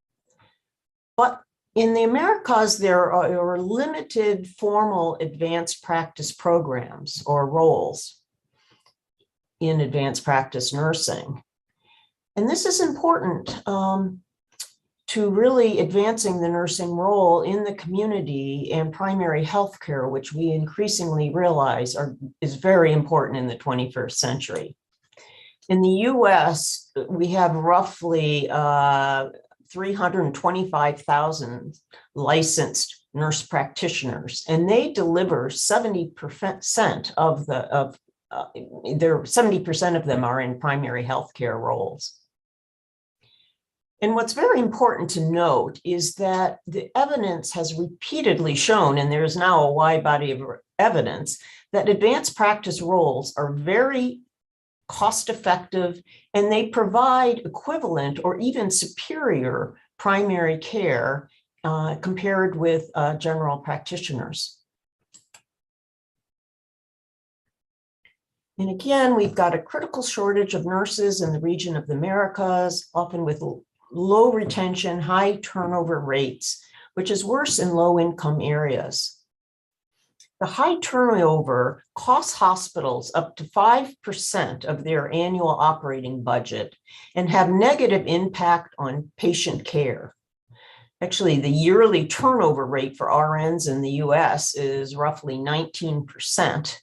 S6: but in the Americas, there are limited formal advanced practice programs or roles in advanced practice nursing. And this is important to really advancing the nursing role in the community and primary health care, which we increasingly realize is very important in the 21st century. In the US, we have roughly 325,000 licensed nurse practitioners, and they deliver 70% of them are in primary healthcare roles. And what's very important to note is that the evidence has repeatedly shown, and there's now a wide body of evidence, that advanced practice roles are very cost-effective, and they provide equivalent or even superior primary care compared with general practitioners. And again, we've got a critical shortage of nurses in the region of the Americas, often with low retention, high turnover rates, which is worse in low-income areas. The high turnover costs hospitals up to 5% of their annual operating budget and have negative impact on patient care. Actually, the yearly turnover rate for RNs in the US is roughly 19%,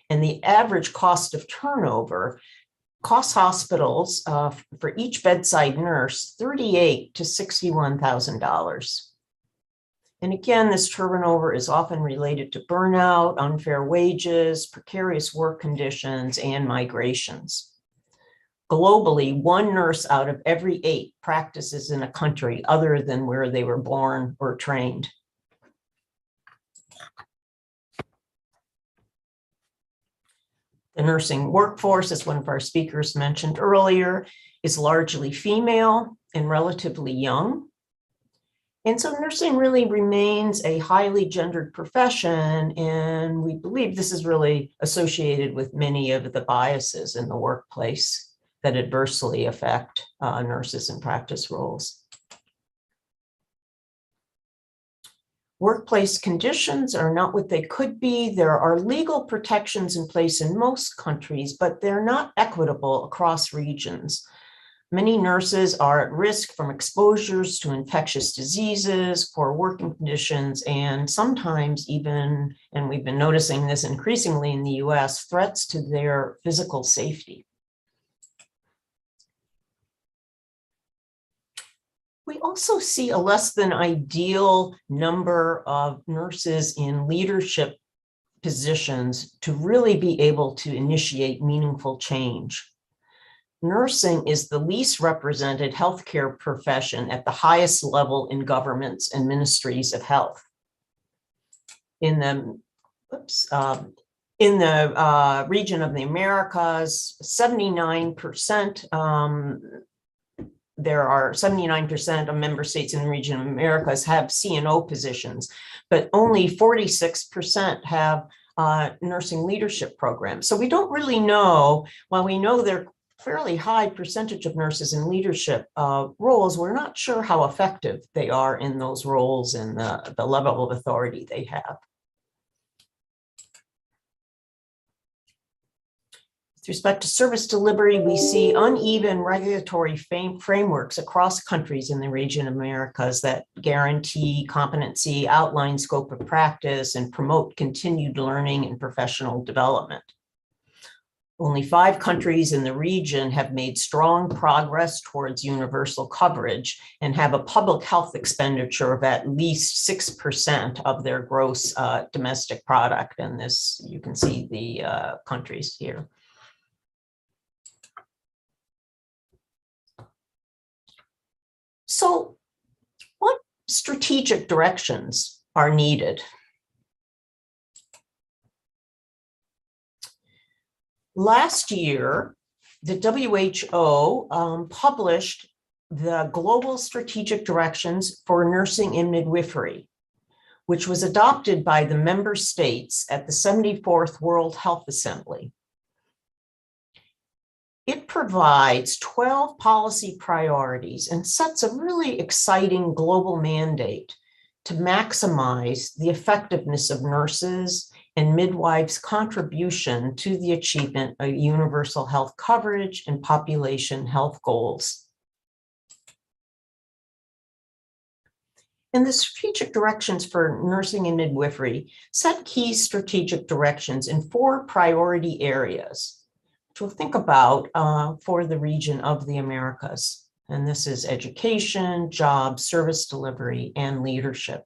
S6: and the average cost of turnover costs hospitals for each bedside nurse $38,000 to $61,000. And again, this turnover is often related to burnout, unfair wages, precarious work conditions, and migrations. Globally, 1 nurse out of every 8 practices in a country other than where they were born or trained. The nursing workforce, as one of our speakers mentioned earlier, is largely female and relatively young. And so nursing really remains a highly gendered profession, and we believe this is really associated with many of the biases in the workplace that adversely affect nurses in practice roles. Workplace conditions are not what they could be. There are legal protections in place in most countries, but they're not equitable across regions. Many nurses are at risk from exposures to infectious diseases, poor working conditions, and sometimes even, and we've been noticing this increasingly in the US, threats to their physical safety. We also see a less than ideal number of nurses in leadership positions to really be able to initiate meaningful change. Nursing is the least represented healthcare profession at the highest level in governments and ministries of health. In the region of the Americas, 79%, there are 79% of member states in the region of Americas have CNO positions, but only 46% have nursing leadership programs. So we don't really know, while we know they're fairly high percentage of nurses in leadership roles, we're not sure how effective they are in those roles and the level of authority they have. With respect to service delivery, we see uneven regulatory frameworks across countries in the region of Americas that guarantee competency, outline scope of practice, and promote continued learning and professional development. Only 5 countries in the region have made strong progress towards universal coverage and have a public health expenditure of at least 6% of their gross domestic product. And this, you can see the countries here. So, what strategic directions are needed? Last year, the WHO published the Global Strategic Directions for Nursing and Midwifery, which was adopted by the member states at the 74th World Health Assembly. It provides 12 policy priorities and sets a really exciting global mandate to maximize the effectiveness of nurses and midwives' contribution to the achievement of universal health coverage and population health goals. And the strategic directions for nursing and midwifery set key strategic directions in 4 priority areas to think about for the region of the Americas. And this is education, jobs, service delivery, and leadership.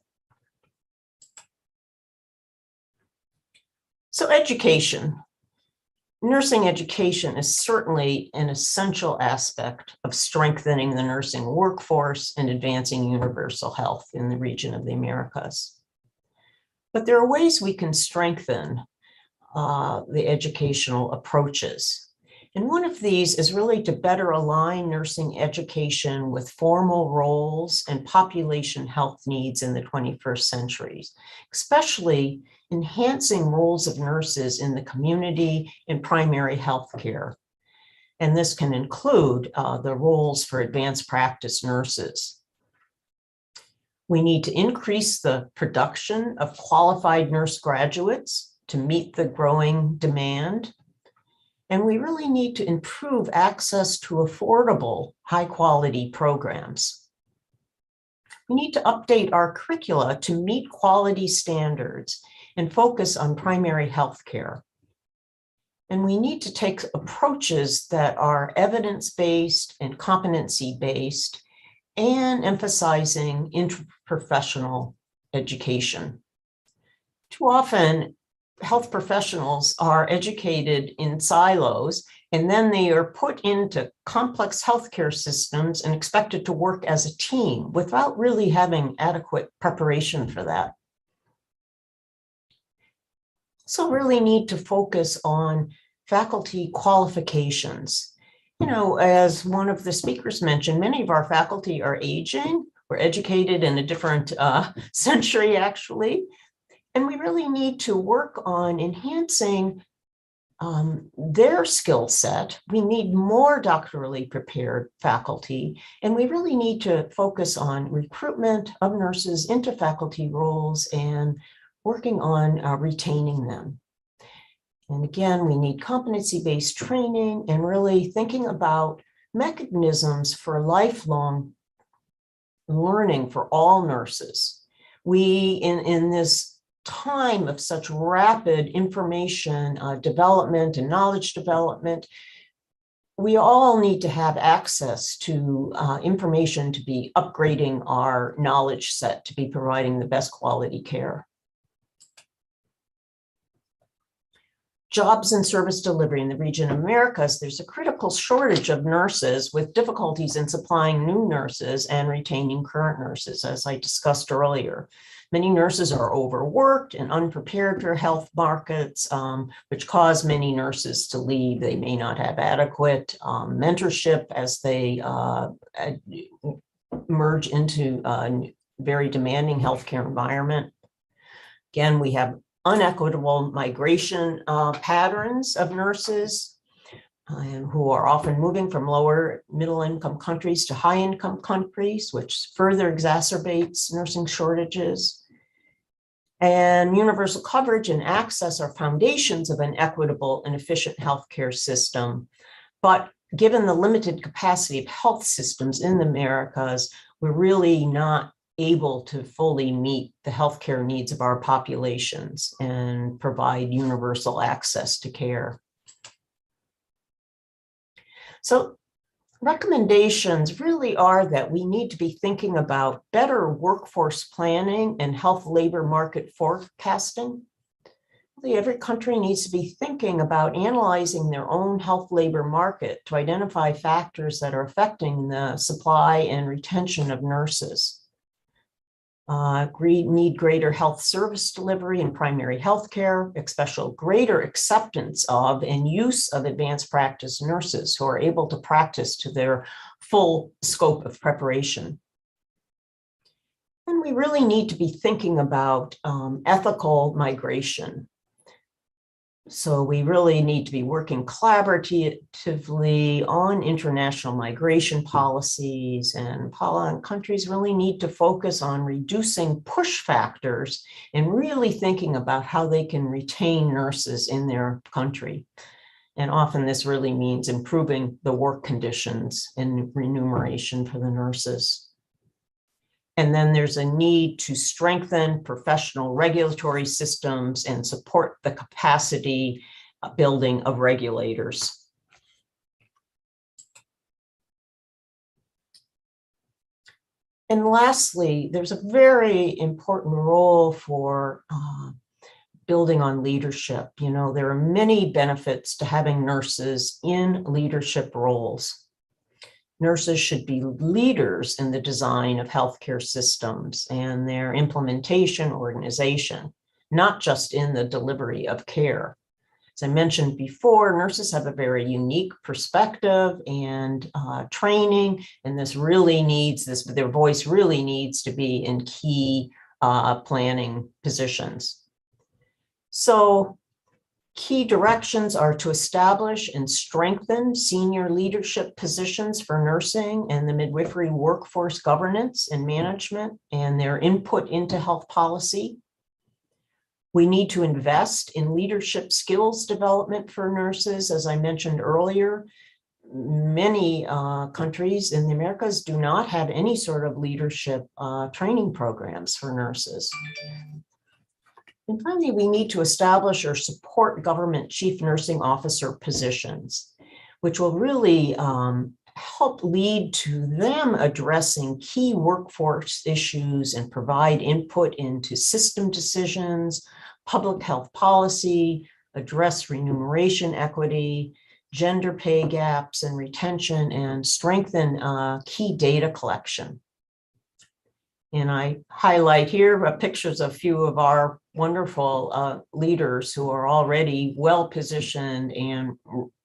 S6: So education. Nursing education is certainly an essential aspect of strengthening the nursing workforce and advancing universal health in the region of the Americas. But there are ways we can strengthen the educational approaches. And one of these is really to better align nursing education with formal roles and population health needs in the 21st century, especially enhancing roles of nurses in the community and primary health care. And this can include the roles for advanced practice nurses. We need to increase the production of qualified nurse graduates to meet the growing demand. And we really need to improve access to affordable, high-quality programs. We need to update our curricula to meet quality standards and focus on primary health care. And we need to take approaches that are evidence-based and competency-based and emphasizing interprofessional education. Too often, health professionals are educated in silos, and then they are put into complex healthcare systems and expected to work as a team without really having adequate preparation for that. So really need to focus on faculty qualifications. You know, as one of the speakers mentioned, many of our faculty are aging. We're educated in a different century, actually. And we really need to work on enhancing their skill set. We need more doctorally prepared faculty, and we really need to focus on recruitment of nurses into faculty roles and working on retaining them. And again, we need competency-based training and really thinking about mechanisms for lifelong learning for all nurses. We, in this time of such rapid information development and knowledge development, we all need to have access to information to be upgrading our knowledge set to be providing the best quality care. Jobs and service delivery in the region of Americas, there's a critical shortage of nurses with difficulties in supplying new nurses and retaining current nurses, as I discussed earlier. Many nurses are overworked and unprepared for health markets, which cause many nurses to leave. They may not have adequate mentorship as they merge into a very demanding healthcare environment. Again, we have unequitable migration patterns of nurses. and who are often moving from lower middle income countries to high income countries, which further exacerbates nursing shortages. And universal coverage and access are foundations of an equitable and efficient healthcare system. But given the limited capacity of health systems in the Americas, we're really not able to fully meet the healthcare needs of our populations and provide universal access to care. So recommendations really are that we need to be thinking about better workforce planning and health labor market forecasting. Every country needs to be thinking about analyzing their own health labor market to identify factors that are affecting the supply and retention of nurses. Need greater health service delivery in primary health care, especially greater acceptance of and use of advanced practice nurses who are able to practice to their full scope of preparation. And we really need to be thinking about ethical migration. So we really need to be working collaboratively on international migration policies, and countries really need to focus on reducing push factors and really thinking about how they can retain nurses in their country. And often this really means improving the work conditions and remuneration for the nurses. And then there's a need to strengthen professional regulatory systems and support the capacity building of regulators. And lastly, there's a very important role for building on leadership. You know, there are many benefits to having nurses in leadership roles. Nurses should be leaders in the design of healthcare systems and their implementation, organization, not just in the delivery of care. As I mentioned before, nurses have a very unique perspective and training, and their voice really needs to be in key planning positions. So, key directions are to establish and strengthen senior leadership positions for nursing and the midwifery workforce governance and management and their input into health policy. We need to invest in leadership skills development for nurses. As I mentioned earlier, many countries in the Americas do not have any sort of leadership training programs for nurses. And finally, we need to establish or support government chief nursing officer positions, which will really help lead to them addressing key workforce issues and provide input into system decisions, public health policy, address remuneration equity, gender pay gaps and retention, and strengthen key data collection. And I highlight here pictures of a few of our wonderful leaders who are already well positioned and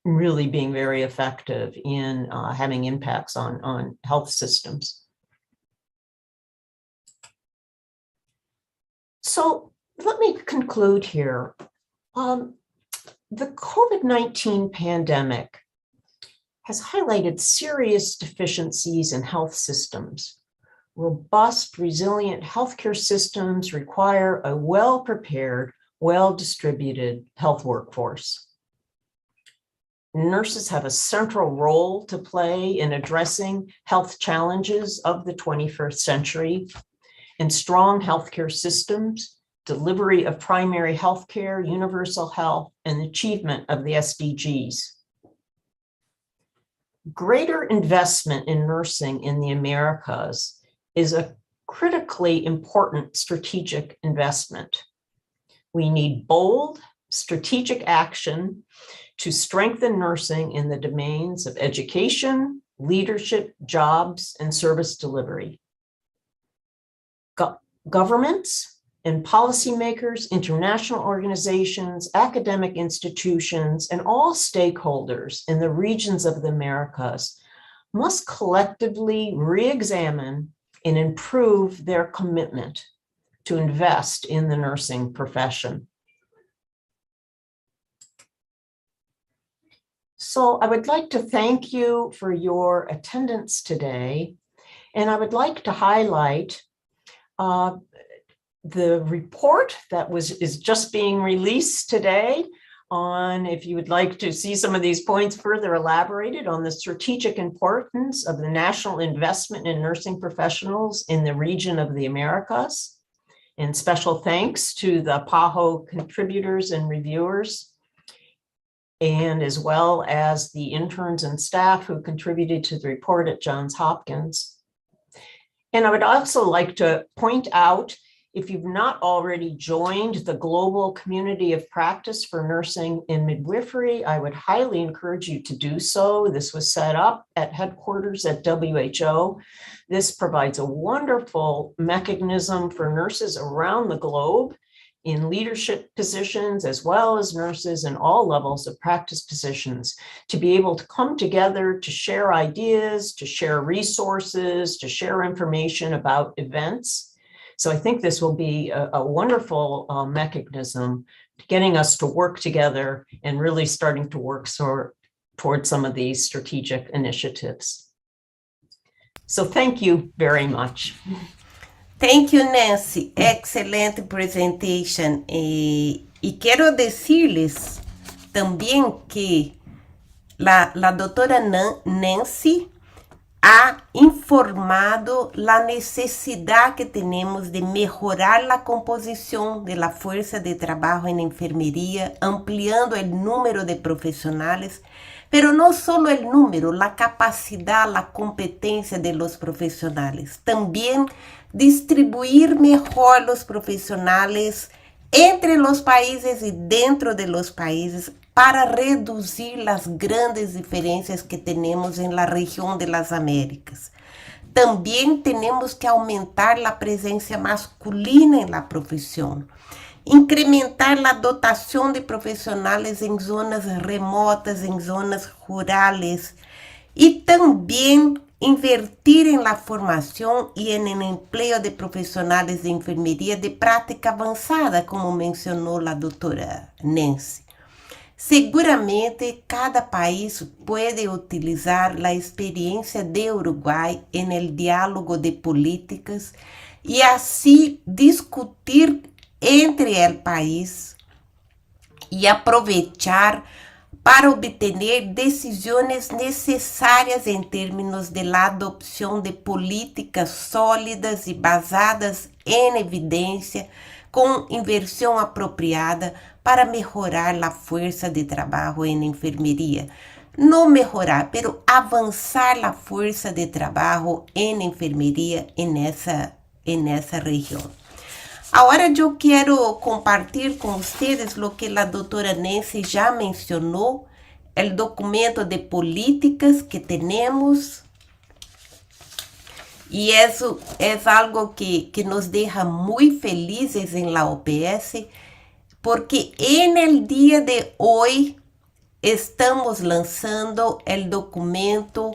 S6: really being very effective in having impacts on health systems. So let me conclude here. The COVID-19 pandemic has highlighted serious deficiencies in health systems. Robust, resilient healthcare systems require a well-prepared, well-distributed health workforce. Nurses have a central role to play in addressing health challenges of the 21st century, and strong healthcare systems, delivery of primary healthcare, universal health, and achievement of the SDGs. Greater investment in nursing in the Americas is a critically important strategic investment. We need bold, strategic action to strengthen nursing in the domains of education, leadership, jobs, and service delivery. Governments and policymakers, international organizations, academic institutions, and all stakeholders in the regions of the Americas must collectively re-examine and improve their commitment to invest in the nursing profession. So I would like to thank you for your attendance today. And I would like to highlight the report that is just being released today on, if you would like to see some of these points further elaborated, on the strategic importance of the national investment in nursing professionals in the region of the Americas. And special thanks to the PAHO contributors and reviewers, and as well as the interns and staff who contributed to the report at Johns Hopkins. And I would also like to point out, if you've not already joined the global community of practice for nursing and midwifery, I would highly encourage you to do so. This was set up at headquarters at WHO. This provides a wonderful mechanism for nurses around the globe in leadership positions, as well as nurses in all levels of practice positions, to be able to come together to share ideas, to share resources, to share information about events. So I think this will be a wonderful mechanism getting us to work together and really starting to work towards some of these strategic initiatives. So thank you very much.
S1: Thank you, Nancy. Excellent presentation. Y quiero decirles también que la doctora Nancy ha informado la necesidad que tenemos de mejorar la composición de la fuerza de trabajo en enfermería, ampliando el número de profesionales, pero no solo el número, la capacidad, la competencia de los profesionales. También distribuir mejor los profesionales entre los países y dentro de los países para reducir las grandes diferencias que tenemos en la región de las Américas. También tenemos que aumentar la presencia masculina en la profesión, incrementar la dotación de profesionales en zonas remotas, en zonas rurales, y también invertir en la formación y en el empleo de profesionales de enfermería de práctica avanzada, como mencionó la doctora Nancy. Seguramente cada país puede utilizar la experiencia de Uruguay en el diálogo de políticas y así discutir entre el país y aprovechar para obtener decisiones necesarias en términos de la adopción de políticas sólidas y basadas en evidencia, con inversión apropiada para mejorar la fuerza de trabajo en enfermería. No mejorar, pero avanzar la fuerza de trabajo en enfermería en esa región. Ahora yo quiero compartir con ustedes lo que la doctora Nancy ya mencionó, el documento de políticas que tenemos. Y eso es algo que nos deja muy felices en la OPS, porque en el día de hoy estamos lanzando el documento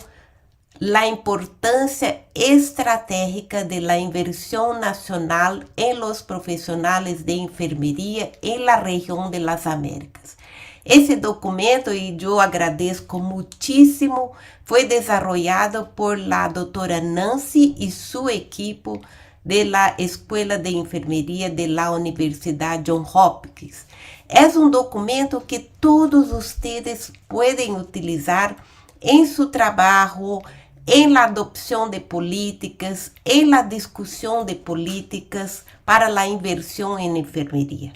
S1: La importancia estratégica de la inversión nacional en los profesionales de enfermería en la región de las Américas. Ese documento, y yo agradezco muchísimo, fue desarrollado por la doctora Nancy y su equipo de la Escuela de Enfermería de la Universidad Johns Hopkins. Es un documento que todos ustedes pueden utilizar en su trabajo, en la adopción de políticas, en la discusión de políticas para la inversión en enfermería.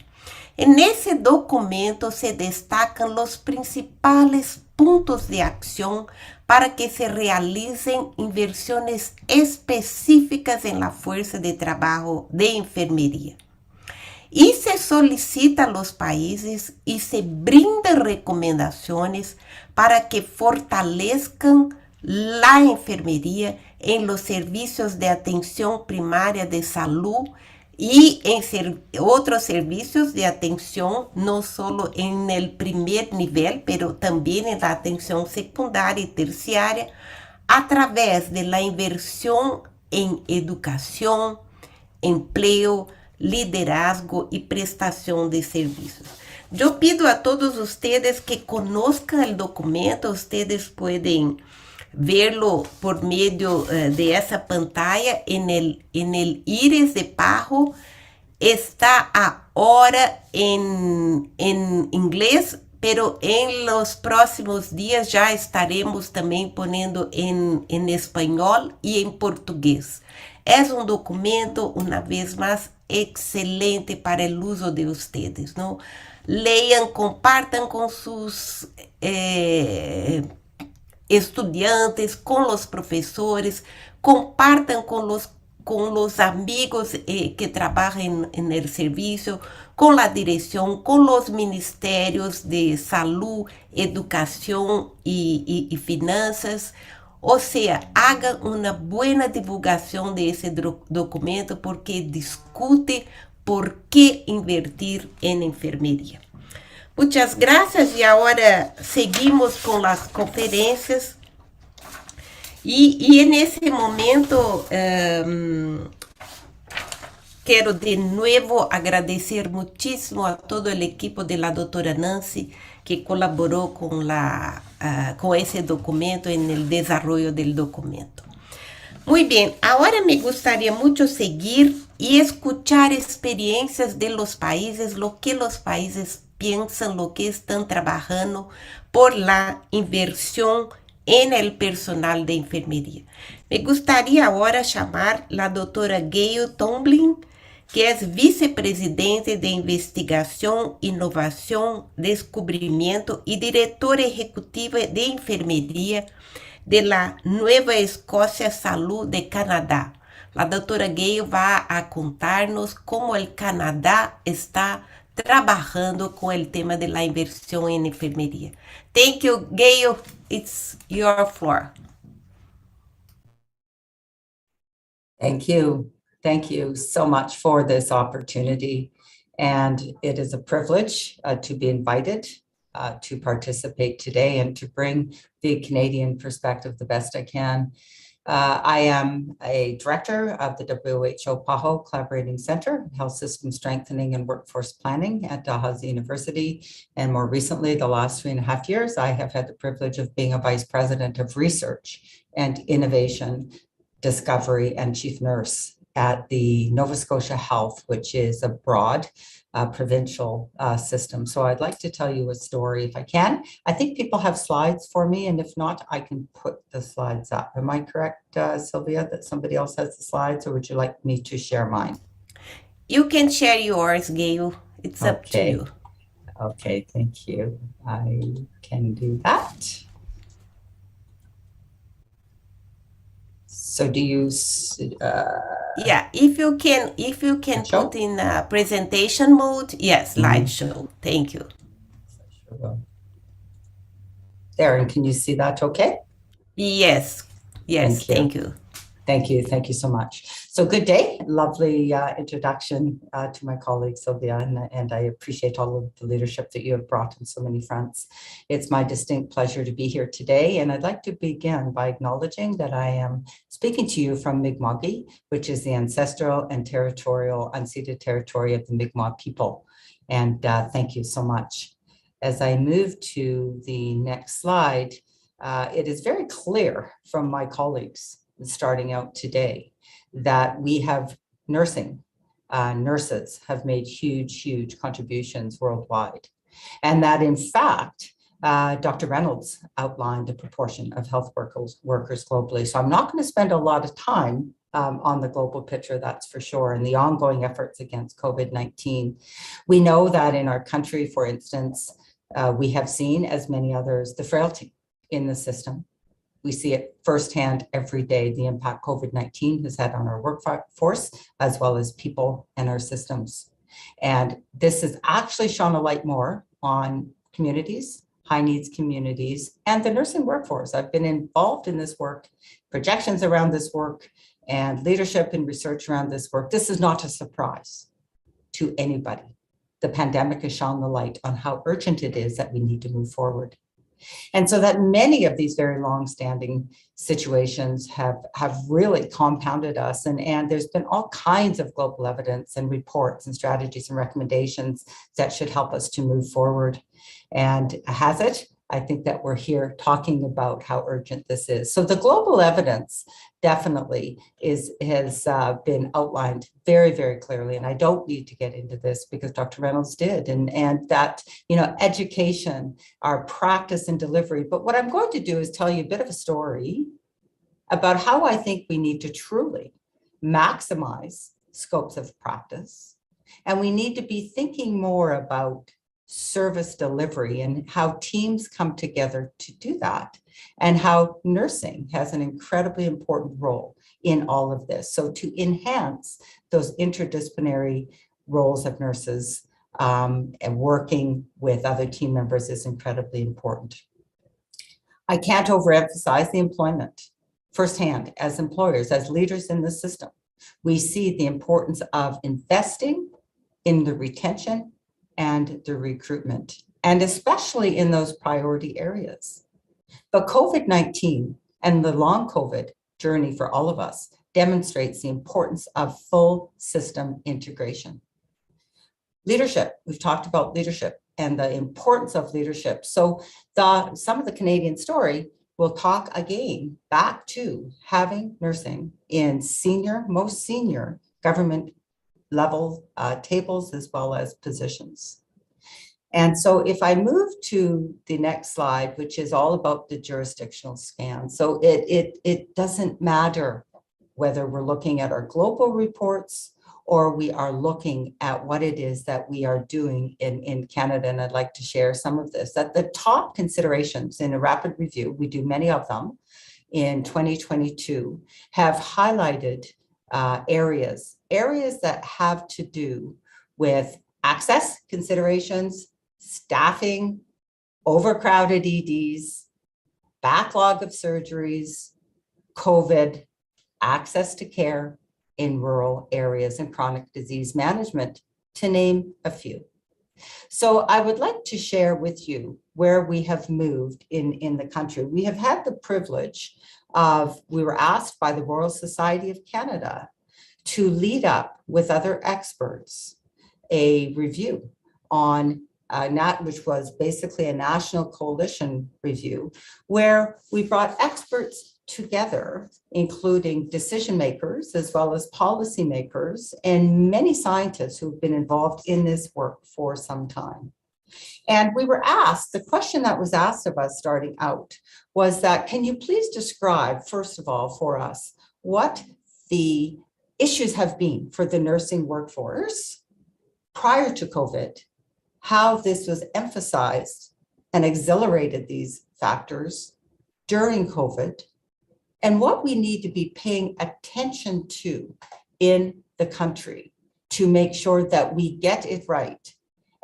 S1: En ese documento se destacan los principales puntos de acción para que se realicen inversiones específicas en la fuerza de trabajo de enfermería. Y se solicita a los países y se brindan recomendaciones para que fortalezcan la enfermería en los servicios de atención primaria de salud y en otros servicios de atención, no solo en el primer nivel, pero también en la atención secundaria y terciaria, a través de la inversión en educación, empleo, liderazgo y prestación de servicios. Yo pido a todos ustedes que conozcan el documento. Ustedes pueden verlo por medio de esa pantalla en el iris de pago. Está ahora en inglés, pero en los próximos días ya estaremos también poniendo en español y en portugués. Es un documento, una vez más, excelente para el uso de ustedes, ¿no? Lean, compartan con sus estudiantes, con los profesores, compartan con los amigos que trabajan en el servicio, con la dirección, con los ministerios de salud, educación y finanzas. O sea, hagan una buena divulgación de ese documento porque discute por qué invertir en enfermería. Muchas gracias y ahora seguimos con las conferencias. Y en ese momento quiero de nuevo agradecer muchísimo a todo el equipo de la doctora Nancy que colaboró con ese documento en el desarrollo del documento. Muy bien, ahora me gustaría mucho seguir y escuchar experiencias de los países, lo que los países piensan, lo que están trabajando por la inversión en el personal de enfermería. Me gustaría ahora llamar la doctora Gail Tomlin, que es vicepresidente de Investigación, Innovación, Descubrimiento y directora ejecutiva de enfermería de la Nueva Escocia Salud de Canadá. La doctora Gail va a contarnos cómo el Canadá está trabajando con el tema de la inversión en enfermería. Thank you, Gail. It's your floor.
S7: Thank you. Thank you so much for this opportunity. And it is a privilege to be invited to participate today and to bring the Canadian perspective the best I can. I am a director of the WHO PAHO Collaborating Center, Health System Strengthening and Workforce Planning at Dalhousie University. And more recently, the last 3.5 years, I have had the privilege of being a vice president of research and innovation, discovery, and chief nurse at the Nova Scotia Health, which is a broad provincial system. So I'd like to tell you a story if I can. I think people have slides for me, and if not, I can put the slides up. Am I correct, Sylvia, that somebody else has the slides, or would you like me to share mine?
S1: You can share yours, Gail. It's up to you.
S7: Okay, thank you. I can do that. So do you
S1: yeah, if you can put in presentation mode, yes, slideshow. Thank you.
S7: There, and can you see that okay?
S1: Yes, thank you.
S7: Thank you so much. So good day, lovely introduction to my colleague Sylvia, and I appreciate all of the leadership that you have brought on so many fronts. It's my distinct pleasure to be here today, and I'd like to begin by acknowledging that I am speaking to you from Mi'kmaq, which is the ancestral and territorial unceded territory of the Mi'kmaq people, and thank you so much. As I move to the next slide, it is very clear from my colleagues starting out today that we have nurses have made huge contributions worldwide. And that in fact, Dr. Reynolds outlined the proportion of health workers globally. So I'm not going to spend a lot of time on the global picture, that's for sure, and the ongoing efforts against COVID-19. We know that in our country, for instance, we have seen, as many others, the frailty in the system. We see it firsthand every day, the impact COVID-19 has had on our workforce, as well as people and our systems. And this has actually shone a light more on communities, high needs communities, and the nursing workforce. I've been involved in this work, projections around this work, and leadership and research around this work. This is not a surprise to anybody. The pandemic has shone the light on how urgent it is that we need to move forward. And so that many of these very long-standing situations have really compounded us. And there's been all kinds of global evidence and reports and strategies and recommendations that should help us to move forward. And has it? I think that we're here talking about how urgent this is. So the global evidence definitely has been outlined very, very clearly. And I don't need to get into this because Dr. Reynolds did. And that, education, our practice and delivery. But what I'm going to do is tell you a bit of a story about how I think we need to truly maximize scopes of practice. And we need to be thinking more about service delivery and how teams come together to do that, and how nursing has an incredibly important role in all of this. So to enhance those interdisciplinary roles of nurses and working with other team members is incredibly important. I can't overemphasize the employment firsthand as employers, as leaders in the system. We see the importance of investing in the retention and the recruitment, and especially in those priority areas. But COVID-19 and the long COVID journey for all of us demonstrates the importance of full system integration. Leadership, we've talked about leadership and the importance of leadership. So some of the Canadian story will talk again back to having nursing in most senior government level tables as well as positions. And so if I move to the next slide, which is all about the jurisdictional scan. So it doesn't matter whether we're looking at our global reports or we are looking at what it is that we are doing in Canada. And I'd like to share some of this. That the top considerations in a rapid review, we do many of them in 2022, have highlighted areas that have to do with access considerations, staffing, overcrowded EDs, backlog of surgeries, COVID, access to care in rural areas, and chronic disease management, to name a few. So I would like to share with you where we have moved in the country. We have had the privilege we were asked by the Royal Society of Canada to lead up with other experts a review on which was basically a national coalition review, where we brought experts together, including decision makers as well as policy makers and many scientists who've been involved in this work for some time. And we were asked, the question that was asked of us starting out was that, can you please describe, first of all, for us, what the issues have been for the nursing workforce prior to COVID, how this was emphasized and accelerated these factors during COVID, and what we need to be paying attention to in the country to make sure that we get it right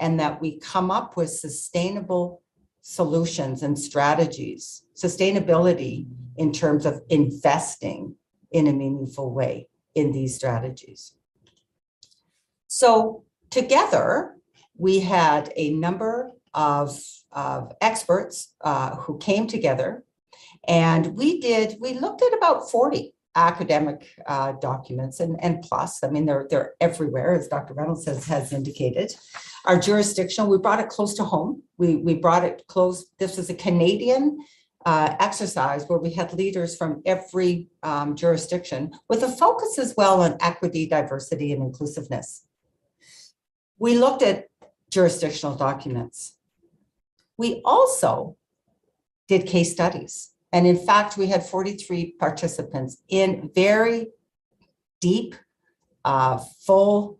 S7: and that we come up with sustainable solutions and strategies, sustainability in terms of investing in a meaningful way in these strategies. So together, we had a number of experts who came together, and we looked at about 40 academic documents and plus, I mean, they're everywhere, as Dr. Reynolds has indicated. Our jurisdictional, we brought it close to home. We brought it close. This was a Canadian exercise where we had leaders from every jurisdiction with a focus as well on equity, diversity, and inclusiveness. We looked at jurisdictional documents. We also did case studies. And in fact, we had 43 participants in very deep, full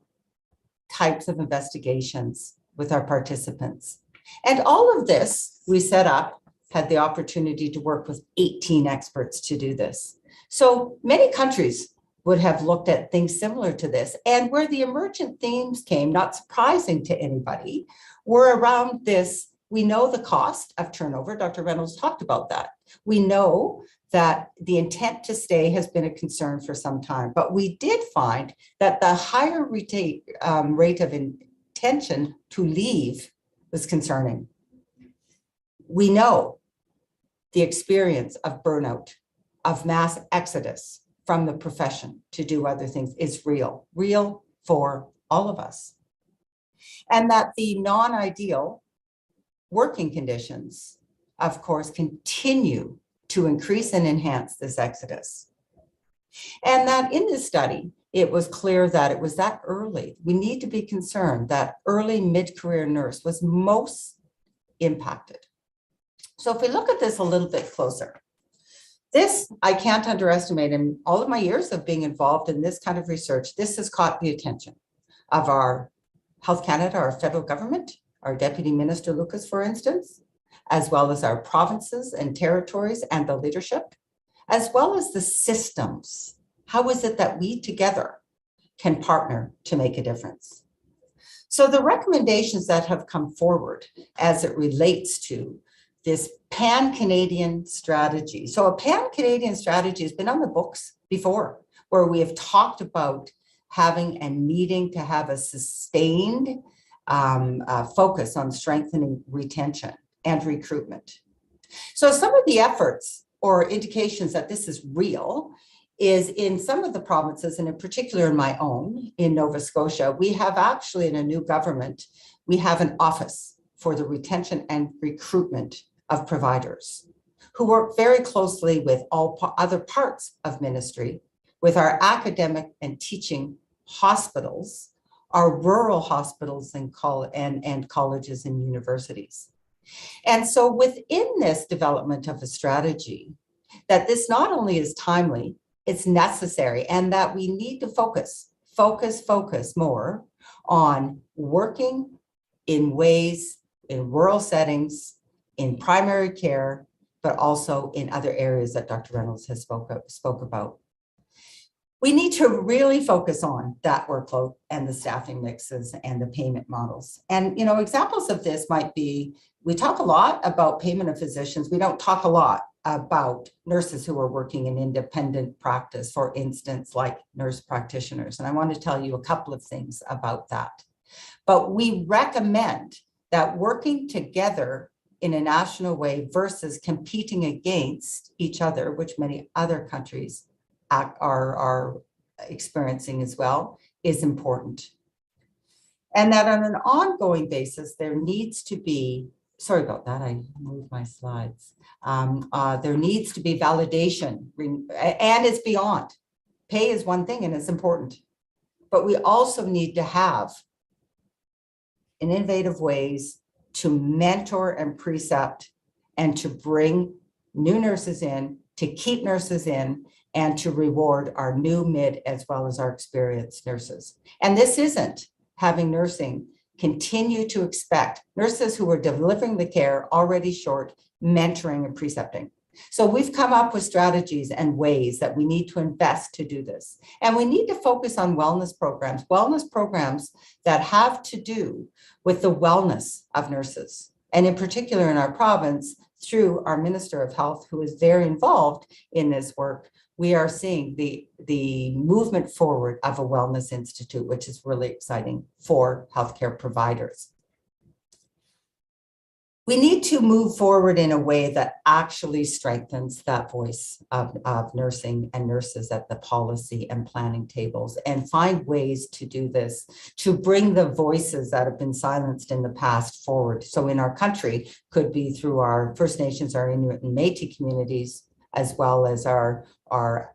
S7: types of investigations with our participants. And all of this we set up, had the opportunity to work with 18 experts to do this. So many countries would have looked at things similar to this. And where the emergent themes came, not surprising to anybody, were around this. We know the cost of turnover. Dr. Reynolds talked about that. We know that the intent to stay has been a concern for some time, but we did find that the higher rate of intention to leave was concerning. We know the experience of burnout, of mass exodus from the profession to do other things is real for all of us. And that the non-ideal working conditions, of course, continue to increase and enhance this exodus. And that in this study, it was clear that it was that early. We need to be concerned that early mid-career nurse was most impacted. So if we look at this a little bit closer, this I can't underestimate. In all of my years of being involved in this kind of research, this has caught the attention of our Health Canada, our federal government, our Deputy Minister Lucas, for instance, as well as our provinces and territories and the leadership, as well as the systems. How is it that we together can partner to make a difference? So the recommendations that have come forward as it relates to this pan-Canadian strategy. So a pan-Canadian strategy has been on the books before, where we have talked about having and needing to have a sustained focus on strengthening retention and recruitment. So some of the efforts or indications that this is real is in some of the provinces, and in particular in my own, in Nova Scotia, we have actually in a new government, we have an office for the retention and recruitment of providers who work very closely with all other parts of ministry, with our academic and teaching hospitals, our rural hospitals and colleges and universities. And so within this development of a strategy, that this not only is timely, it's necessary, and that we need to focus more on working in ways, in rural settings, in primary care, but also in other areas that Dr. Reynolds has spoke about. We need to really focus on that workload and the staffing mixes and the payment models. And, examples of this might be, we talk a lot about payment of physicians. We don't talk a lot about nurses who are working in independent practice, for instance, like nurse practitioners. And I want to tell you a couple of things about that. But we recommend that working together in a national way versus competing against each other, which many other countries are experiencing as well, is important. And that on an ongoing basis, there needs to be, sorry about that, I moved my slides. There needs to be validation, and it's beyond. Pay is one thing and it's important, but we also need to have in innovative ways to mentor and precept and to bring new nurses in, to keep nurses in, and to reward our new, mid, as well as our experienced nurses. And this isn't having nursing continue to expect nurses who are delivering the care already short, mentoring and precepting. So we've come up with strategies and ways that we need to invest to do this. And we need to focus on wellness programs that have to do with the wellness of nurses. And in particular in our province, through our Minister of Health, who is very involved in this work, we are seeing the movement forward of a wellness institute, which is really exciting for healthcare providers. We need to move forward in a way that actually strengthens that voice of nursing and nurses at the policy and planning tables, and find ways to do this, to bring the voices that have been silenced in the past forward. So in our country, could be through our First Nations, our Inuit and Métis communities, as well as our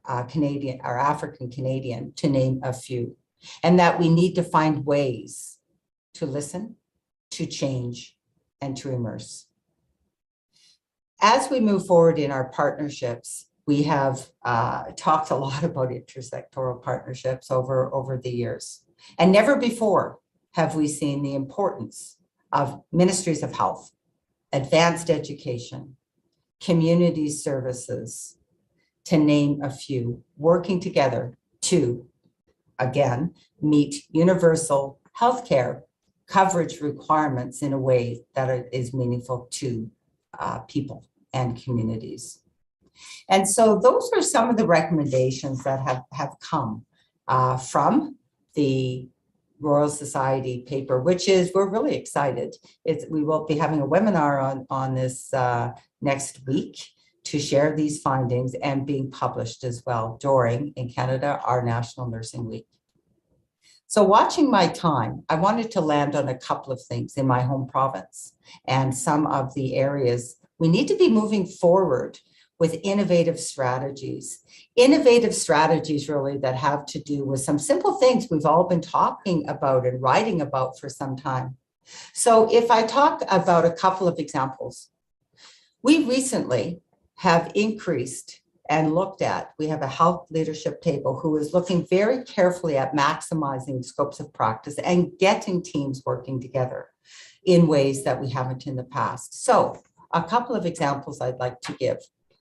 S7: African Canadian, to name a few. And that we need to find ways to listen, to change, and to immerse. As we move forward in our partnerships, we have talked a lot about intersectoral partnerships over the years. And never before have we seen the importance of ministries of health, advanced education, community services, to name a few, working together to, again, meet universal healthcare coverage requirements in a way that is meaningful to people and communities. And so those are some of the recommendations that have come from the Royal Society paper, which is, we're really excited. We will be having a webinar on this next week, to share these findings and being published as well during, in Canada, our National Nursing Week. So watching my time, I wanted to land on a couple of things in my home province and some of the areas we need to be moving forward with innovative strategies. Innovative strategies really that have to do with some simple things we've all been talking about and writing about for some time. So if I talk about a couple of examples, we recently have increased and looked at, we have a health leadership table who is looking very carefully at maximizing scopes of practice and getting teams working together in ways that we haven't in the past. So a couple of examples I'd like to give.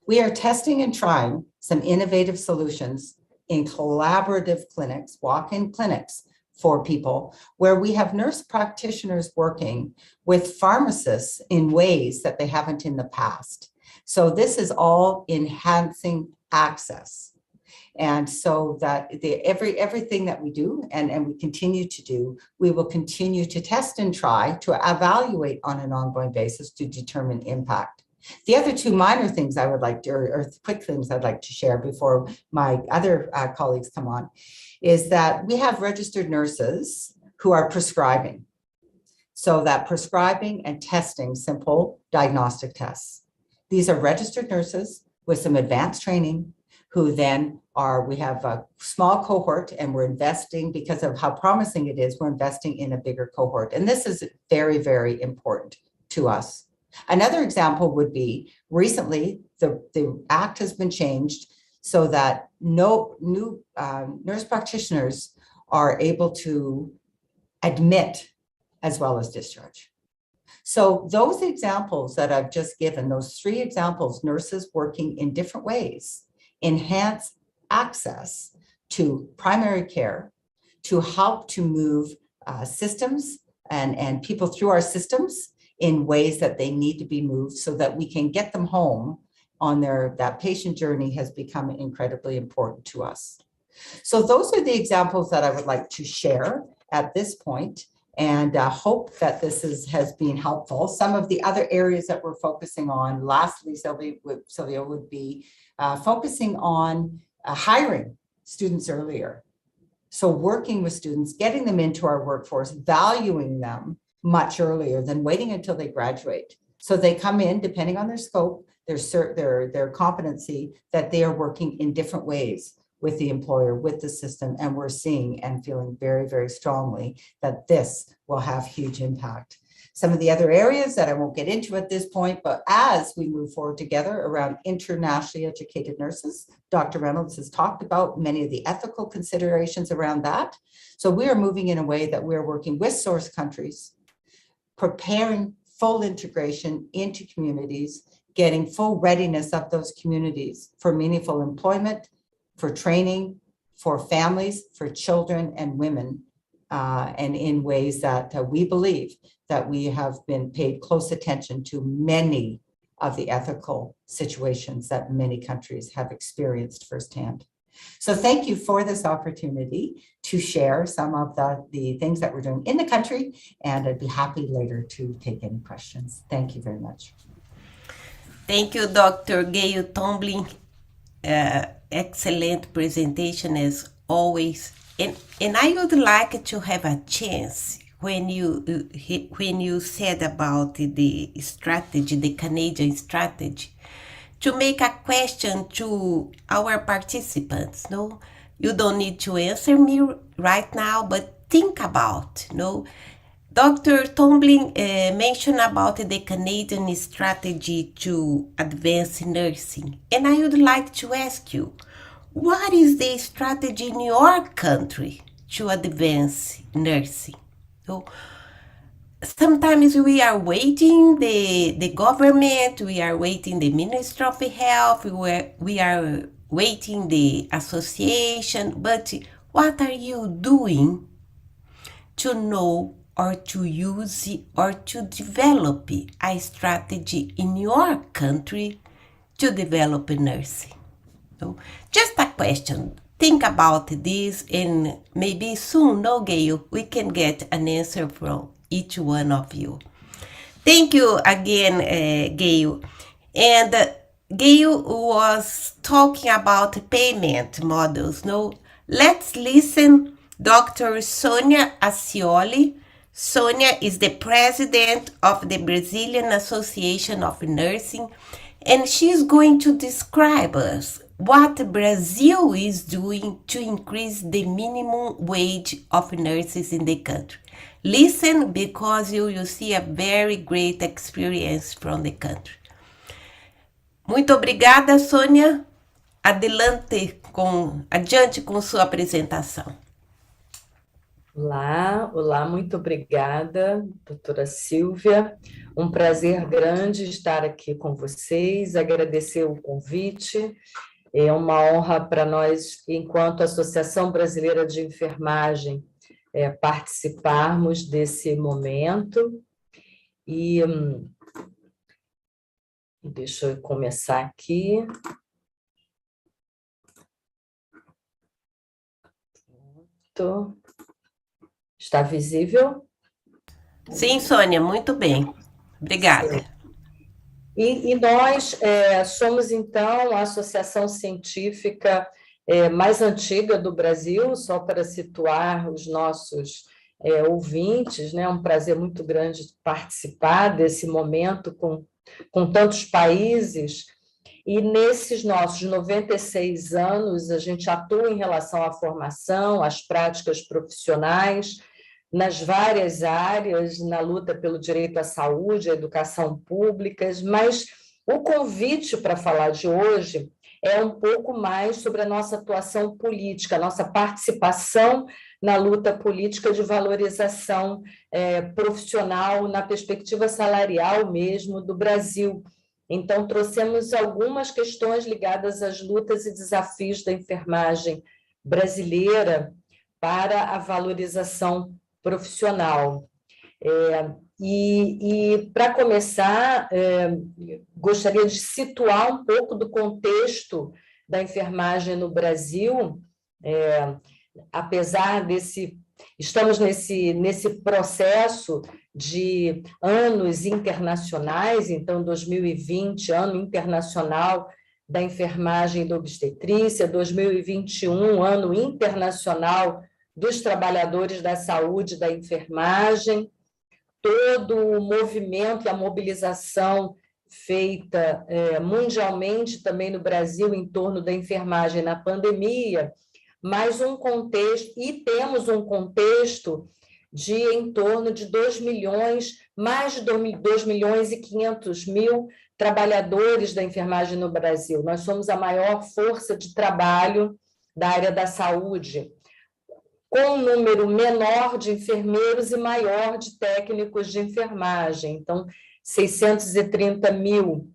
S7: We are testing and trying some innovative solutions in collaborative clinics, walk-in clinics for people where we have nurse practitioners working with pharmacists in ways that they haven't in the past. So this is all enhancing access. And so that everything that we do and we continue to do, we will continue to test and try to evaluate on an ongoing basis to determine impact. The other two minor things I would like to, or quick things I'd like to share before my other colleagues come on, is that we have registered nurses who are prescribing. So that prescribing and testing simple diagnostic tests. These are registered nurses with some advanced training who then we have a small cohort and we're investing because of how promising it is, we're investing in a bigger cohort. And this is very, very important to us. Another example would be recently the act has been changed so that no new nurse practitioners are able to admit as well as discharge. So those examples that I've just given, those three examples, nurses working in different ways, enhance access to primary care, to help to move systems and people through our systems in ways that they need to be moved so that we can get them home on that patient journey has become incredibly important to us. So those are the examples that I would like to share at this point, and hope that this has been helpful. Some of the other areas that we're focusing on, lastly, Sylvia would be focusing on hiring students earlier. So working with students, getting them into our workforce, valuing them much earlier than waiting until they graduate. So they come in, depending on their scope, their competency, that they are working in different ways with the employer, with the system, and we're seeing and feeling very, very strongly that this will have huge impact. Some of the other areas that I won't get into at this point, but as we move forward together around internationally educated nurses, Dr. Reynolds has talked about many of the ethical considerations around that. So we are moving in a way that we're working with source countries, preparing full integration into communities, getting full readiness of those communities for meaningful employment, for training, for families, for children and women, and in ways that we believe that we have been paid close attention to many of the ethical situations that many countries have experienced firsthand. So thank you for this opportunity to share some of the things that we're doing in the country, and I'd be happy later to take any questions. Thank you very much.
S1: Thank you, Dr. Gail Tomlin. Excellent presentation as always. And I would like to have a chance when you said about the strategy, the Canadian strategy, to make a question to our participants. No, you don't need to answer me right now, but think about. No, Dr. Tomlin mentioned about the Canadian strategy to advance nursing, and I would like to ask you, what is the strategy in your country to advance nursing? So sometimes we are waiting the government, we are waiting the Ministry of Health, we are waiting the association, but what are you doing to know or to use or to develop a strategy in your country to develop nursing? So just a question. Think about this, and maybe soon, no, Gail, we can get an answer from each one of you. Thank you again, Gail. And Gail was talking about payment models. No, let's listen. Dr. Sonia Ascioli. Sonia is the president of the Brazilian Association of Nursing, and she's going to describe us what Brazil is doing to increase the minimum wage of nurses in the country. Listen, because you will see a very great experience from the country. Muito obrigada, Sônia. Adiante com sua apresentação.
S8: Olá, muito obrigada, doutora Silvia. Um prazer grande estar aqui com vocês, agradecer o convite. É uma honra para nós, enquanto Associação Brasileira de Enfermagem, participarmos desse momento. E deixa eu começar aqui. Pronto. Está visível?
S1: Sim, Sônia, muito bem. Obrigada.
S8: E nós somos, então, a associação científica mais antiga do Brasil, só para situar os nossos ouvintes, né? É um prazer muito grande participar desse momento com tantos países. E nesses nossos 96 anos, a gente atua em relação à formação, às práticas profissionais, nas várias áreas, na luta pelo direito à saúde, à educação públicas, mas o convite para falar de hoje é um pouco mais sobre a nossa atuação política, a nossa participação na luta política de valorização profissional, na perspectiva salarial mesmo do Brasil. Então, trouxemos algumas questões ligadas às lutas e desafios da enfermagem brasileira para a valorização profissional. E para começar, gostaria de situar um pouco do contexto da enfermagem no Brasil, apesar desse... Estamos nesse processo de anos internacionais, então 2020, Ano Internacional da Enfermagem e da Obstetrícia, 2021, Ano Internacional dos Trabalhadores da Saúde e da Enfermagem, todo o movimento e a mobilização feita mundialmente, também no Brasil, em torno da enfermagem na pandemia, mas um contexto, e temos um contexto de em torno de 2 milhões, mais de 2 milhões e 500 mil trabalhadores da enfermagem no Brasil. Nós somos a maior força de trabalho da área da saúde, com um número menor de enfermeiros e maior de técnicos de enfermagem. Então, 630 mil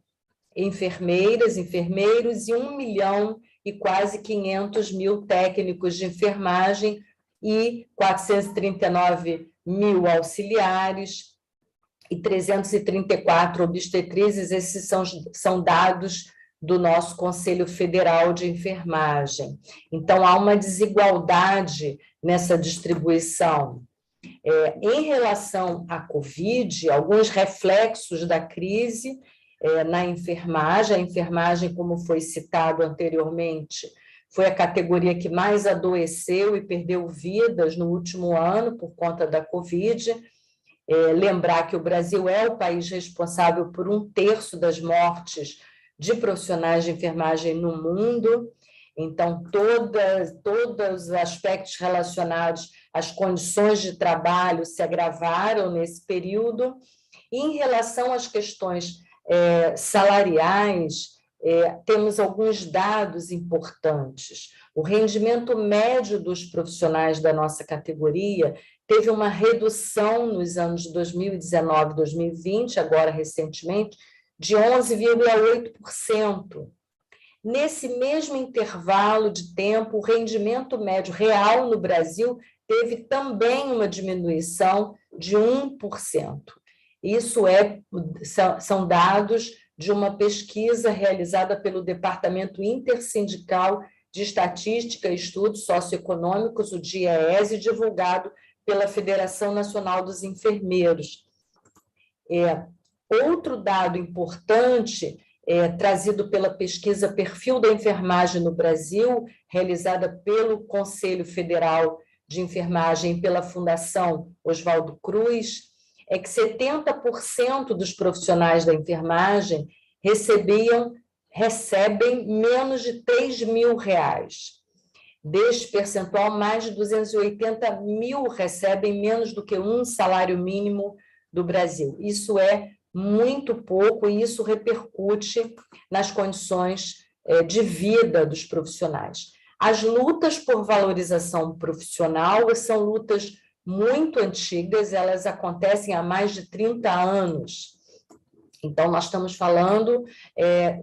S8: enfermeiras, enfermeiros e 1 milhão e quase 500 mil técnicos de enfermagem e 439 mil auxiliares e 334 obstetrizes. Esses são dados do nosso Conselho Federal de Enfermagem. Então, há uma desigualdade nessa distribuição. Em relação à Covid, alguns reflexos da crise na enfermagem. A enfermagem, como foi citado anteriormente, foi a categoria que mais adoeceu e perdeu vidas no último ano por conta da Covid. Lembrar que o Brasil é o país responsável por 1/3 das mortes de profissionais de enfermagem no mundo. Então, todos os aspectos relacionados às condições de trabalho se agravaram nesse período. E, em relação às questões salariais, temos alguns dados importantes. O rendimento médio dos profissionais da nossa categoria teve uma redução nos anos de 2019 e 2020, agora recentemente, de 11,8%. Nesse mesmo intervalo de tempo, o rendimento médio real no Brasil teve também uma diminuição de 1%. Isso são dados de uma pesquisa realizada pelo Departamento Intersindical de Estatística e Estudos Socioeconômicos, o DIEESE, divulgado pela Federação Nacional dos Enfermeiros. Outro dado importante trazido pela pesquisa Perfil da Enfermagem no Brasil, realizada pelo Conselho Federal de Enfermagem e pela Fundação Oswaldo Cruz, é que 70% dos profissionais da enfermagem recebem menos de R$3.000. Deste percentual, mais de 280 mil recebem menos do que um salário mínimo do Brasil. Isso é muito pouco e isso repercute nas condições de vida dos profissionais. As lutas por valorização profissional são lutas muito antigas, elas acontecem há mais de 30 anos. Então, nós estamos falando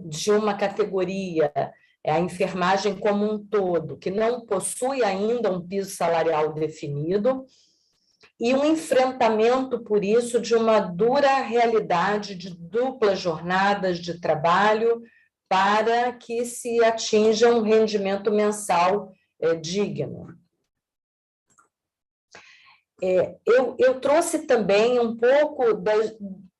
S8: de uma categoria, a enfermagem como um todo, que não possui ainda um piso salarial definido, e um enfrentamento, por isso, de uma dura realidade de duplas jornadas de trabalho para que se atinja um rendimento mensal digno. Eu trouxe também um pouco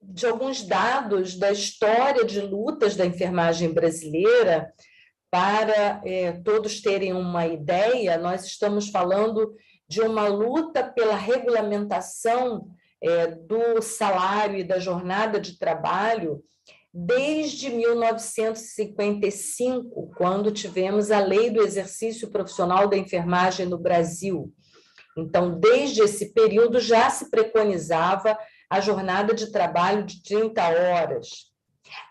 S8: de alguns dados da história de lutas da enfermagem brasileira, para todos terem uma ideia. Nós estamos falando de uma luta pela regulamentação do salário e da jornada de trabalho desde 1955, quando tivemos a Lei do Exercício Profissional da Enfermagem no Brasil. Então, desde esse período já se preconizava a jornada de trabalho de 30 horas.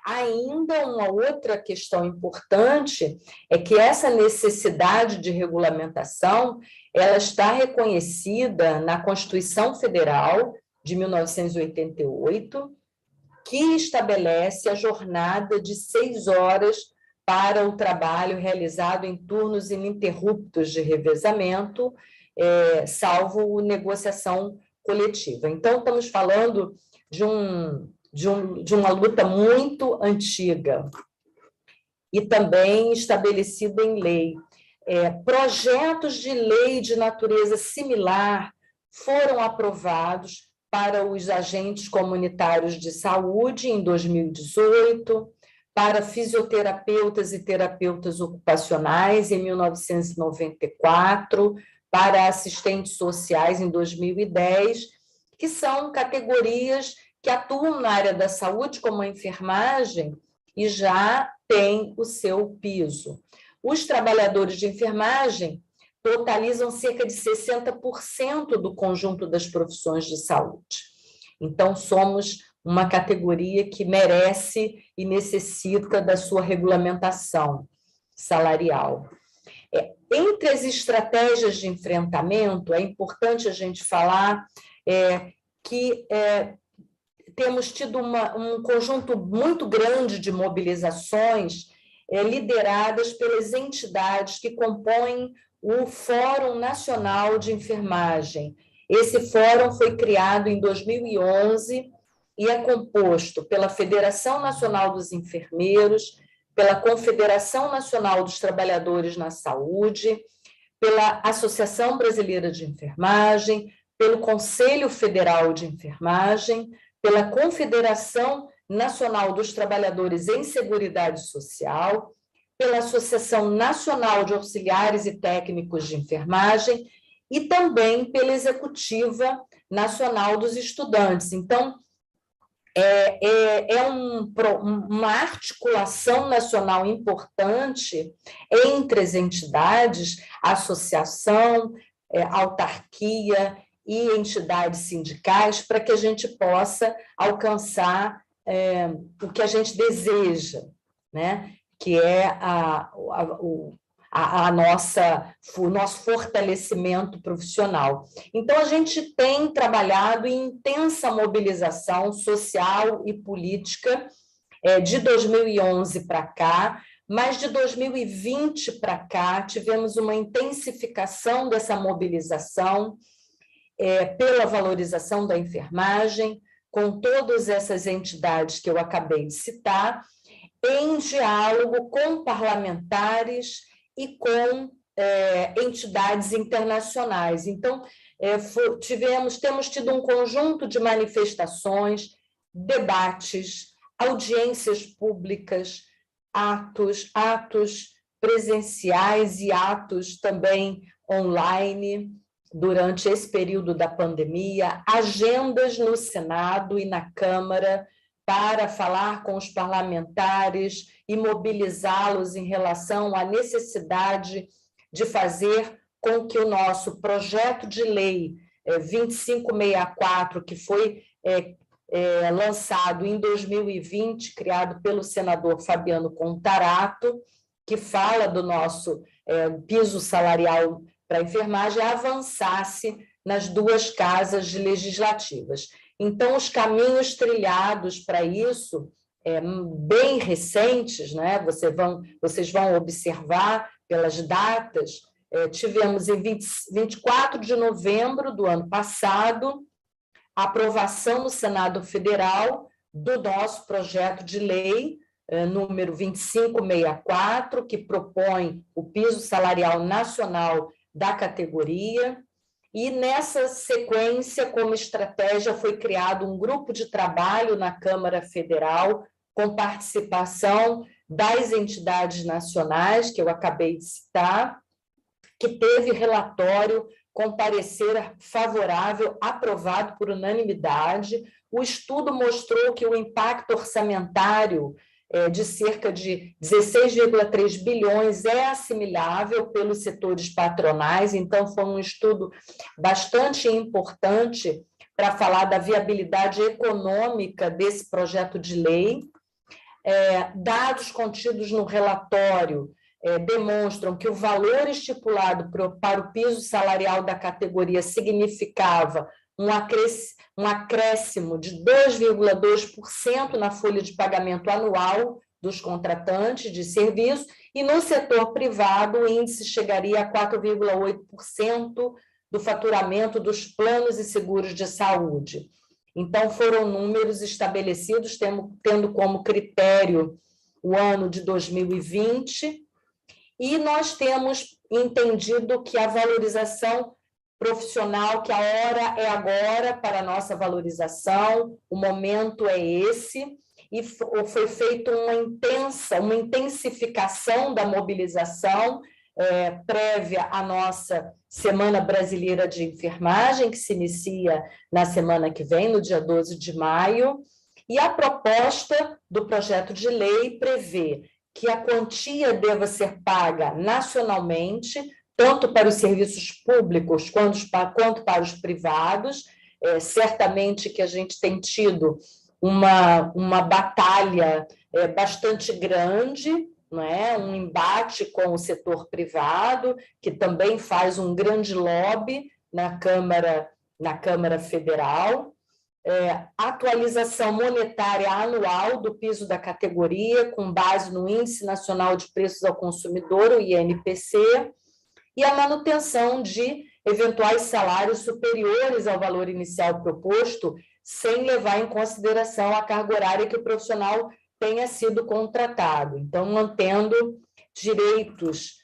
S8: Ainda uma outra questão importante é que essa necessidade de regulamentação, ela está reconhecida na Constituição Federal de 1988, que estabelece a jornada de 6 horas para o trabalho realizado em turnos ininterruptos de revezamento, salvo negociação coletiva. Então, estamos falando de uma luta muito antiga e também estabelecida em lei. Projetos de lei de natureza similar foram aprovados para os agentes comunitários de saúde em 2018, para fisioterapeutas e terapeutas ocupacionais em 1994, para assistentes sociais em 2010, que são categorias que atuam na área da saúde, como a enfermagem, e já têm o seu piso. Os trabalhadores de enfermagem totalizam cerca de 60% do conjunto das profissões de saúde. Então, somos uma categoria que merece e necessita da sua regulamentação salarial. Entre as estratégias de enfrentamento, é importante a gente falar que temos tido um conjunto muito grande de mobilizações lideradas pelas entidades que compõem o Fórum Nacional de Enfermagem. Esse fórum foi criado em 2011 e é composto pela Federação Nacional dos Enfermeiros, pela Confederação Nacional dos Trabalhadores na Saúde, pela Associação Brasileira de Enfermagem, pelo Conselho Federal de Enfermagem, pela Confederação Nacional dos Trabalhadores em Seguridade Social, pela Associação Nacional de Auxiliares e Técnicos de Enfermagem e também pela Executiva Nacional dos Estudantes. Então, uma articulação nacional importante entre as entidades, associação, autarquia e entidades sindicais, para que a gente possa alcançar o que a gente deseja, né? Que é o nosso fortalecimento profissional. Então, a gente tem trabalhado em intensa mobilização social e política de 2011 para cá, mas de 2020 para cá tivemos uma intensificação dessa mobilização pela valorização da enfermagem, com todas essas entidades que eu acabei de citar, em diálogo com parlamentares e com entidades internacionais. Então, temos tido um conjunto de manifestações, debates, audiências públicas, atos presenciais e atos também online durante esse período da pandemia, agendas no Senado e na Câmara para falar com os parlamentares e mobilizá-los em relação à necessidade de fazer com que o nosso projeto de lei 2564, que foi lançado em 2020, criado pelo senador Fabiano Contarato, que fala do nosso piso salarial para a enfermagem, avançasse nas duas casas legislativas. Então, os caminhos trilhados para isso, bem recentes, né? Vocês vão observar pelas datas, tivemos em 24 de novembro do ano passado, a aprovação no Senado Federal do nosso projeto de lei, número 2564, que propõe o piso salarial nacional da categoria, e nessa sequência, como estratégia, foi criado um grupo de trabalho na Câmara Federal, com participação das entidades nacionais, que eu acabei de citar, que teve relatório com parecer favorável, aprovado por unanimidade. O estudo mostrou que o impacto orçamentário de cerca de 16,3 bilhões é assimilável pelos setores patronais, então foi um estudo bastante importante para falar da viabilidade econômica desse projeto de lei. Dados contidos no relatório demonstram que o valor estipulado para o piso salarial da categoria significava um acréscimo de 2,2% na folha de pagamento anual dos contratantes de serviço, e no setor privado o índice chegaria a 4,8% do faturamento dos planos e seguros de saúde. Então, foram números estabelecidos tendo como critério o ano de 2020, e nós temos entendido que a valorização profissional, que a hora é agora para a nossa valorização, o momento é esse, e foi feita uma intensificação da mobilização prévia à nossa Semana Brasileira de Enfermagem, que se inicia na semana que vem, no dia 12 de maio, e a proposta do projeto de lei prevê que a quantia deva ser paga nacionalmente, tanto para os serviços públicos quanto para os privados. Certamente que a gente tem tido uma batalha bastante grande, não é? Um embate com o setor privado, que também faz um grande lobby na Câmara Federal. Atualização monetária anual do piso da categoria, com base no Índice Nacional de Preços ao Consumidor, o INPC, e a manutenção de eventuais salários superiores ao valor inicial proposto, sem levar em consideração a carga horária que o profissional tenha sido contratado, então mantendo direitos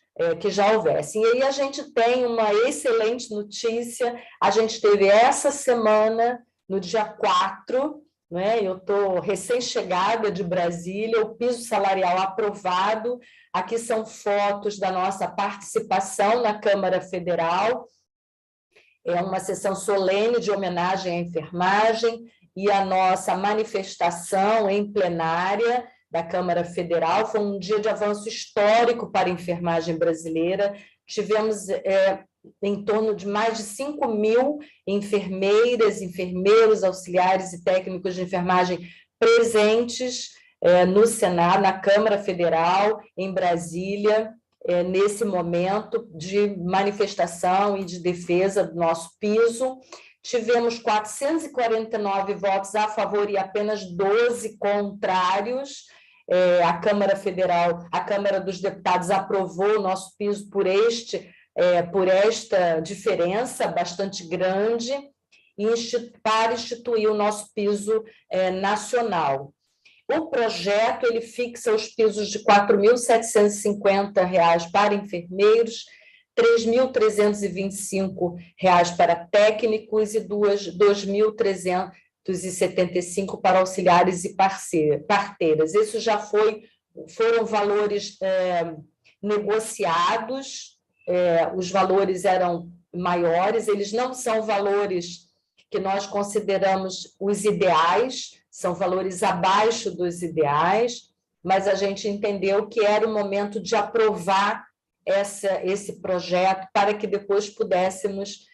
S8: que já houvessem. E aí a gente tem uma excelente notícia, a gente teve essa semana, no dia 4, né? Eu estou recém-chegada de Brasília, o piso salarial aprovado. Aqui são fotos da nossa participação na Câmara Federal. É uma sessão solene de homenagem à enfermagem e a nossa manifestação em plenária da Câmara Federal. Foi um dia de avanço histórico para a enfermagem brasileira. Tivemos em torno de mais de 5.000 enfermeiras, enfermeiros, auxiliares e técnicos de enfermagem presentes no Senado, na Câmara Federal, em Brasília, nesse momento de manifestação e de defesa do nosso piso. Tivemos 449 votos a favor e apenas 12 contrários. A Câmara Federal, a Câmara dos Deputados aprovou o nosso piso por esta diferença bastante grande, para instituir o nosso piso nacional. O projeto ele fixa os pisos de R$ 4.750 para enfermeiros, R$ 3.325 para técnicos e R$ 2.300 275 para auxiliares e parteiras. Isso já foram valores negociados, os valores eram maiores, eles não são valores que nós consideramos os ideais, são valores abaixo dos ideais, mas a gente entendeu que era o momento de aprovar esse projeto para que depois pudéssemos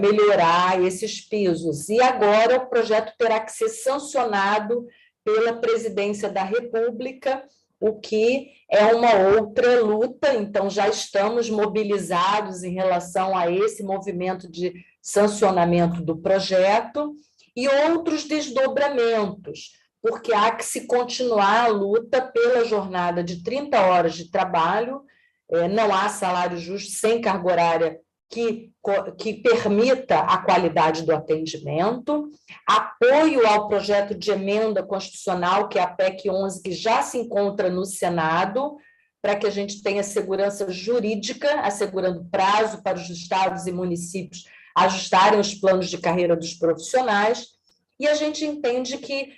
S8: melhorar esses pisos. E agora o projeto terá que ser sancionado pela Presidência da República, o que é uma outra luta, então já estamos mobilizados em relação a esse movimento de sancionamento do projeto e outros desdobramentos, porque há que se continuar a luta pela jornada de 30 horas de trabalho, não há salário justo sem carga horária que permita a qualidade do atendimento, apoio ao projeto de emenda constitucional, que é a PEC 11, que já se encontra no Senado, para que a gente tenha segurança jurídica, assegurando prazo para os estados e municípios ajustarem os planos de carreira dos profissionais, e a gente entende que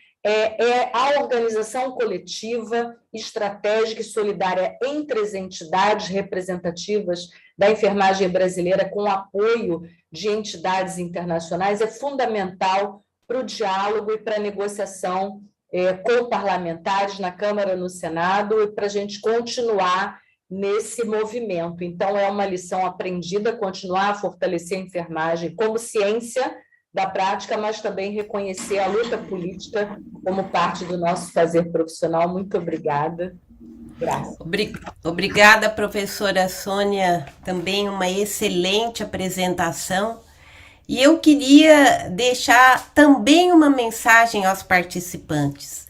S8: a organização coletiva, estratégica e solidária entre as entidades representativas da enfermagem brasileira, com apoio de entidades internacionais, é fundamental para o diálogo e para a negociação com parlamentares na Câmara, no Senado, e para a gente continuar nesse movimento. Então, é uma lição aprendida, continuar a fortalecer a enfermagem como ciência da prática, mas também reconhecer a luta política como parte do nosso fazer profissional. Muito obrigada. Graças.
S1: Obrigada, professora Sônia, também uma excelente apresentação. E eu queria deixar também uma mensagem aos participantes.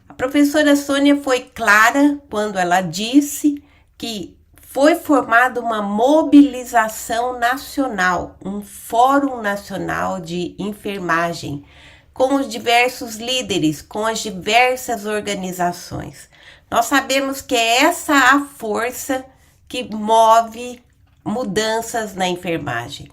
S1: A professora Sônia foi clara quando ela disse que foi formada uma mobilização nacional, um fórum nacional de enfermagem, com os diversos líderes, com as diversas organizações. Nós sabemos que é essa a força que move mudanças na enfermagem.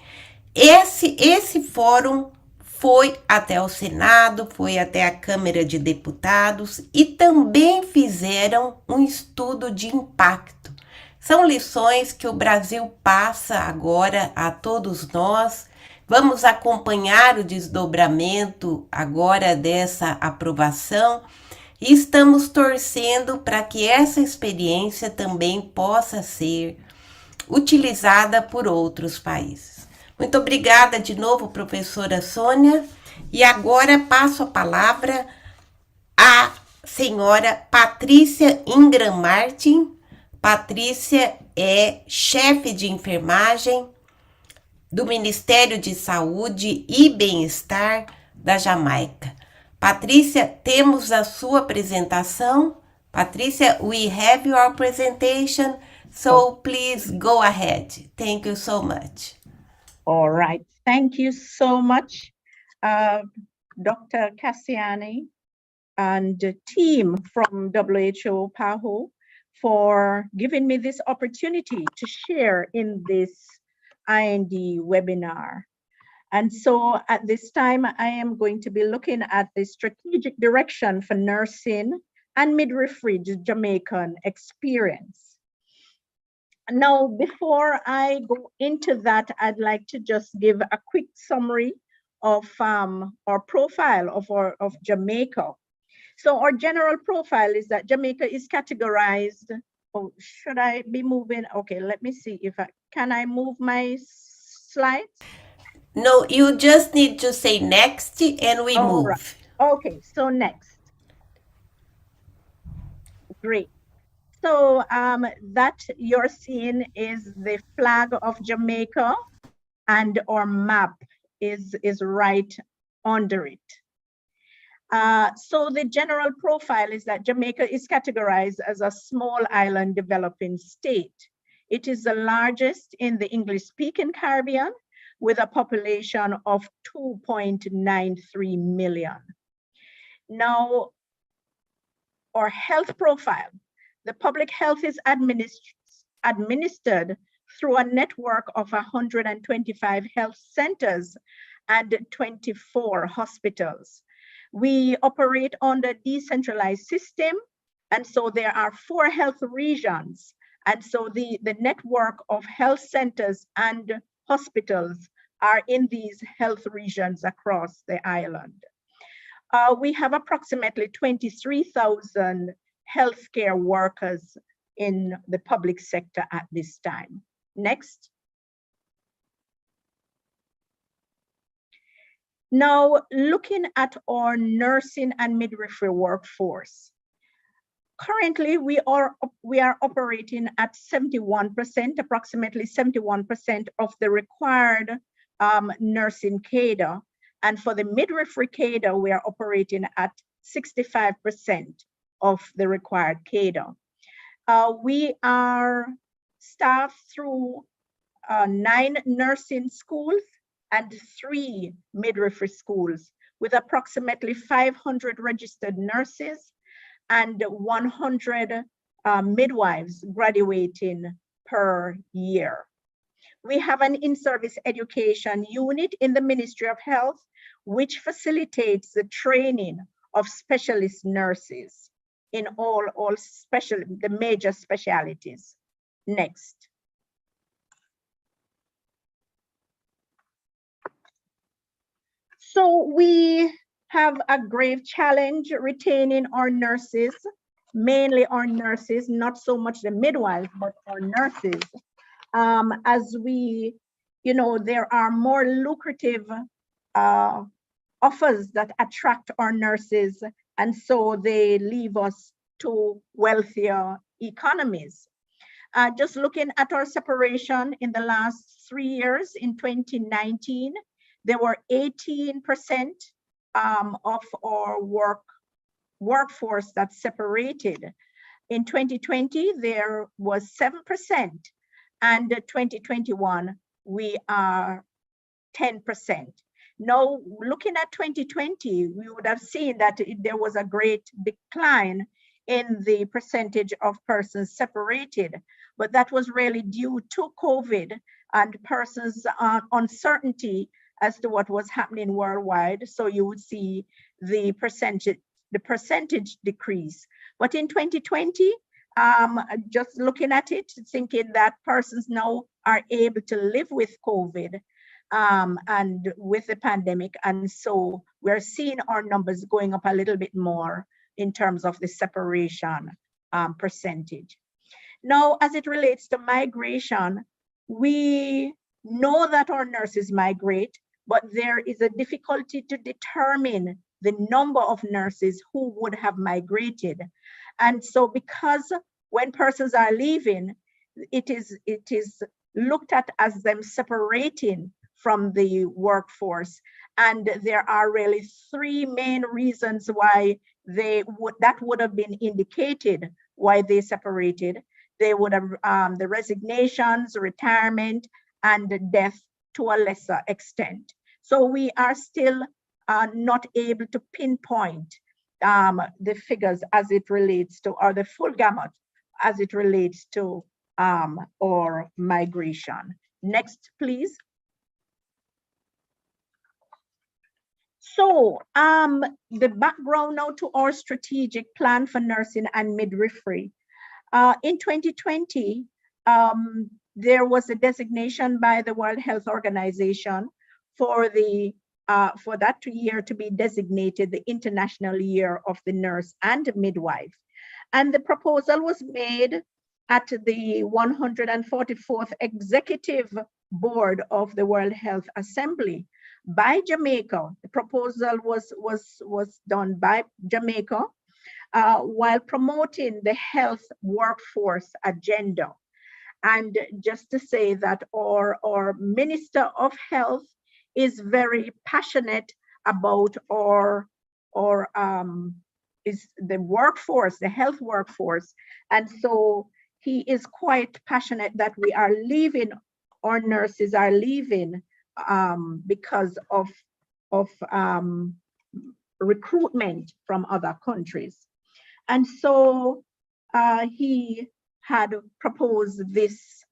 S1: Esse fórum foi até o Senado, foi até a Câmara de Deputados e também fizeram um estudo de impacto. São lições que o Brasil passa agora a todos nós. Vamos acompanhar o desdobramento agora dessa aprovação e estamos torcendo para que essa experiência também possa ser utilizada por outros países. Muito obrigada de novo, professora Sônia. E agora passo a palavra à senhora Patrícia Ingram Martin. Patrícia é chefe de enfermagem do Ministério de Saúde e Bem-Estar da Jamaica. Patrícia, temos a sua apresentação. Patrícia, we have your presentation, so please go ahead. Thank you so much.
S9: All right, thank you so much, Dr. Cassiani and the team from WHO PAHO for giving me this opportunity to share in this IND webinar. And so at this time, I am going to be looking at the strategic direction for nursing and midwifery, the Jamaican experience. Now, before I go into that, I'd like to just give a quick summary of our profile of Jamaica. So our general profile is that Jamaica is categorized. Oh, should I be moving? Okay, let me see if can I move my slides?
S1: No, you just need to say next and we move.
S9: Right. Okay, so next. Great. So that you're seeing is the flag of Jamaica, and our map is right under it. So the general profile is that Jamaica is categorized as a small island developing state. It is the largest in the English-speaking Caribbean with a population of 2.93 million. Now, our health profile, the public health is administered through a network of 125 health centers and 24 hospitals. We operate under decentralized system, and so there are 4 health regions. And so the network of health centers and hospitals are in these health regions across the island. We have approximately 23,000 healthcare workers in the public sector at this time. Next. Now, looking at our nursing and midwifery workforce. Currently, we are operating at 71%, approximately 71% of the required nursing cadre. And for the midwifery cadre, we are operating at 65% of the required cadre. We are staffed through 9 nursing schools and 3 midwifery schools with approximately 500 registered nurses and 100 midwives graduating per year. We have an in-service education unit in the Ministry of Health, which facilitates the training of specialist nurses in the major specialties. Next. So we have a grave challenge retaining our nurses, mainly our nurses, not so much the midwives, but our nurses. As we, there are more lucrative offers that attract our nurses, and so they leave us to wealthier economies. Just looking at our separation in the last 3 years, in 2019, there were 18% of our workforce that separated. In 2020, there was 7%, and 2021, we are 10%. Now, looking at 2020, we would have seen that there was a great decline in the percentage of persons separated, but that was really due to COVID and persons' uncertainty as to what was happening worldwide. So you would see the percentage decrease. But in 2020, just looking at it, thinking that persons now are able to live with COVID and with the pandemic. And so we're seeing our numbers going up a little bit more in terms of the separation percentage. Now, as it relates to migration, we know that our nurses migrate, but there is a difficulty to determine the number of nurses who would have migrated. And so because when persons are leaving, it is looked at as them separating from the workforce. And there are really 3 main reasons why that would have been indicated why they separated. They would have the resignations, retirement, and death to a lesser extent. So we are still not able to pinpoint the figures as it relates to, or the full gamut as it relates to our migration. Next, please. So the background now to our strategic plan for nursing and midwifery. In 2020, there was a designation by the World Health Organization for that year to be designated the International Year of the Nurse and Midwife. And the proposal was made at the 144th Executive Board of the World Health Assembly by Jamaica. The proposal was done by Jamaica while promoting the health workforce agenda. And just to say that our Minister of Health is very passionate about is the workforce, the health workforce. And so he is quite passionate that we are leaving, our nurses are leaving because of recruitment from other countries. And so he had proposed this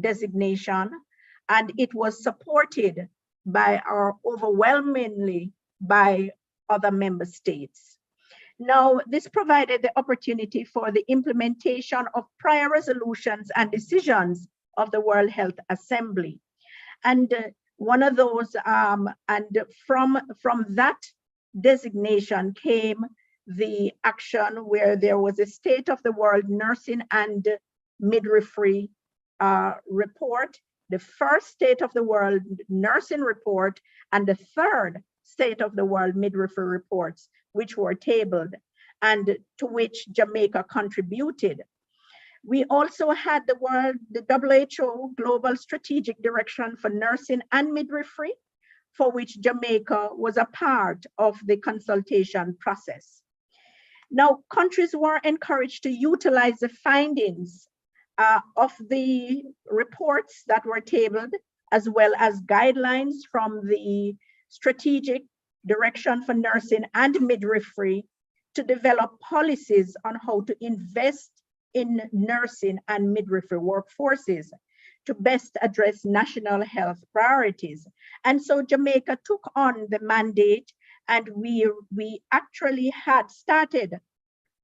S9: designation, and it was supported by overwhelmingly by other member states. Now, this provided the opportunity for the implementation of prior resolutions and decisions of the World Health Assembly. And one of those, and from that designation came the action where there was a State of the World Nursing and Midwifery report, the first State of the World Nursing report, and the third State of the World Midwifery reports, which were tabled and to which Jamaica contributed. We also had the WHO Global Strategic Direction for Nursing and Midwifery, for which Jamaica was a part of the consultation process. Now, countries were encouraged to utilize the findings of the reports that were tabled, as well as guidelines from the Strategic Direction for Nursing and Midwifery to develop policies on how to invest in nursing and midwifery workforces to best address national health priorities. And so Jamaica took on the mandate, and we actually had started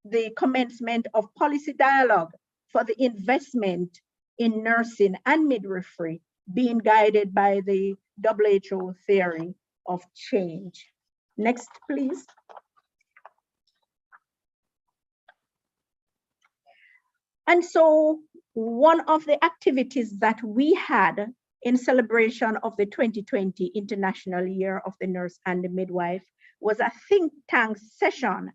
S9: the commencement of policy dialogue for the investment in nursing and midwifery, being guided by the WHO theory of change. Next, please. And so one of the activities that we had in celebration of the 2020 International Year of the Nurse and the Midwife was a think tank session.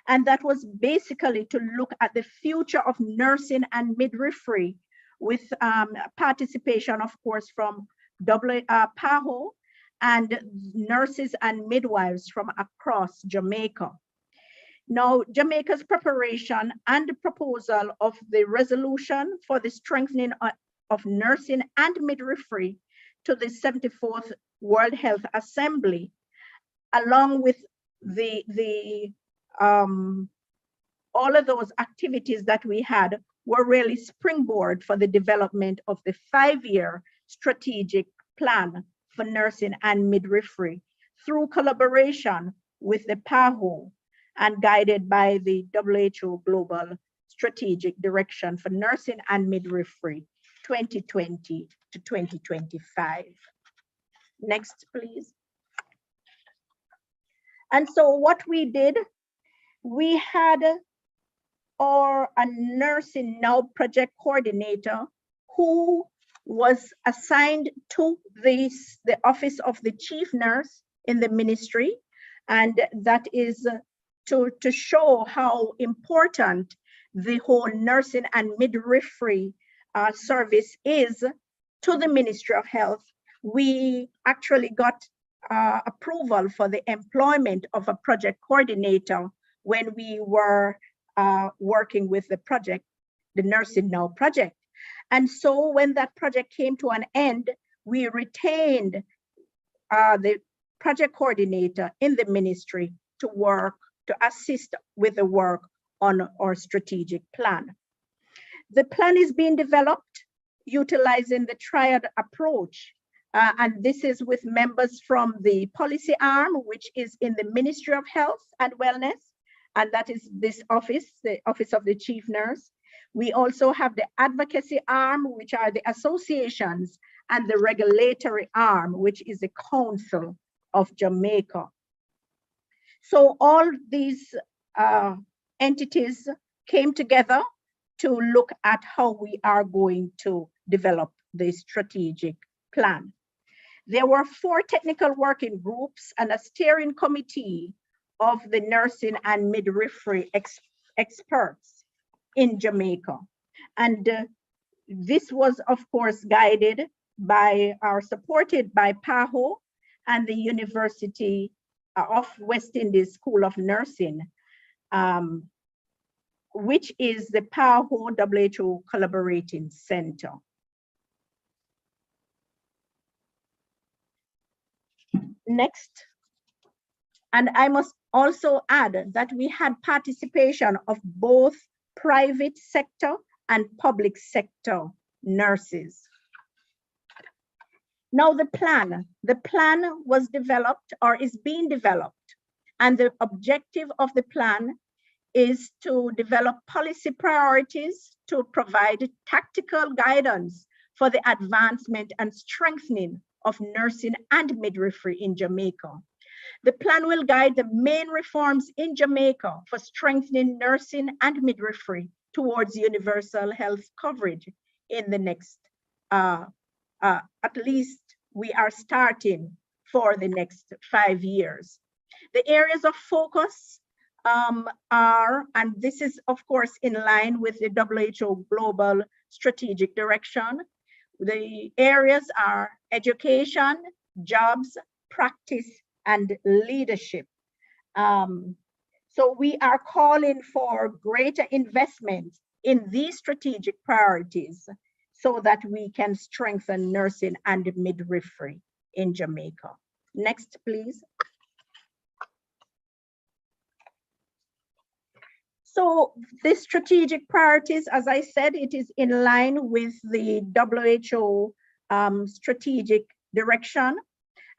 S9: And that was basically to look at the future of nursing and midwifery with participation, of course, from PAHO and nurses and midwives from across Jamaica. Now, Jamaica's preparation and the proposal of the resolution for the strengthening of nursing and midwifery to the 74th World Health Assembly, along with all of those activities that we had, were really springboard for the development of the 5-year strategic plan for nursing and midwifery through collaboration with the PAHO and guided by the WHO Global Strategic Direction for Nursing and Midwifery 2020 to 2025. Next, please. And so what we did, we had a Nursing Now project coordinator who was assigned to the office of the chief nurse in the ministry, and that is to show how important the whole nursing and midwifery service is to the Ministry of Health. We actually got approval for the employment of a project coordinator when we were working with the project, the Nursing Now project. And so when that project came to an end, we retained the project coordinator in the ministry to assist with the work on our strategic plan. The plan is being developed utilizing the triad approach. And this is with members from the policy arm, which is in the Ministry of Health and Wellness. And that is this office, the Office of the Chief Nurse. We also have the advocacy arm, which are the associations, and the regulatory arm, which is the Council of Jamaica. So all these entities came together to look at how we are going to develop the strategic plan. There were 4 technical working groups and a steering committee of the nursing and midwifery experts in Jamaica. And this was, of course, guided by or supported by PAHO and the University of West Indies School of Nursing, which is the PAHO WHO Collaborating Center. Next. And I must also add that we had participation of both private sector and public sector nurses. Now the plan was developed or is being developed And the objective of the plan is to develop policy priorities to provide tactical guidance for the advancement and strengthening of nursing and midwifery in Jamaica. The plan will guide the main reforms in Jamaica for strengthening nursing and midwifery towards universal health coverage in the next, at least we are starting for the next 5 years. The areas of focus are, and this is of course in line with the WHO Global Strategic Direction, the areas are education, jobs, practice, and leadership. So we are calling for greater investment in these strategic priorities so that we can strengthen nursing and midwifery in Jamaica. Next, please. So the strategic priorities, as I said, it is in line with the WHO strategic direction.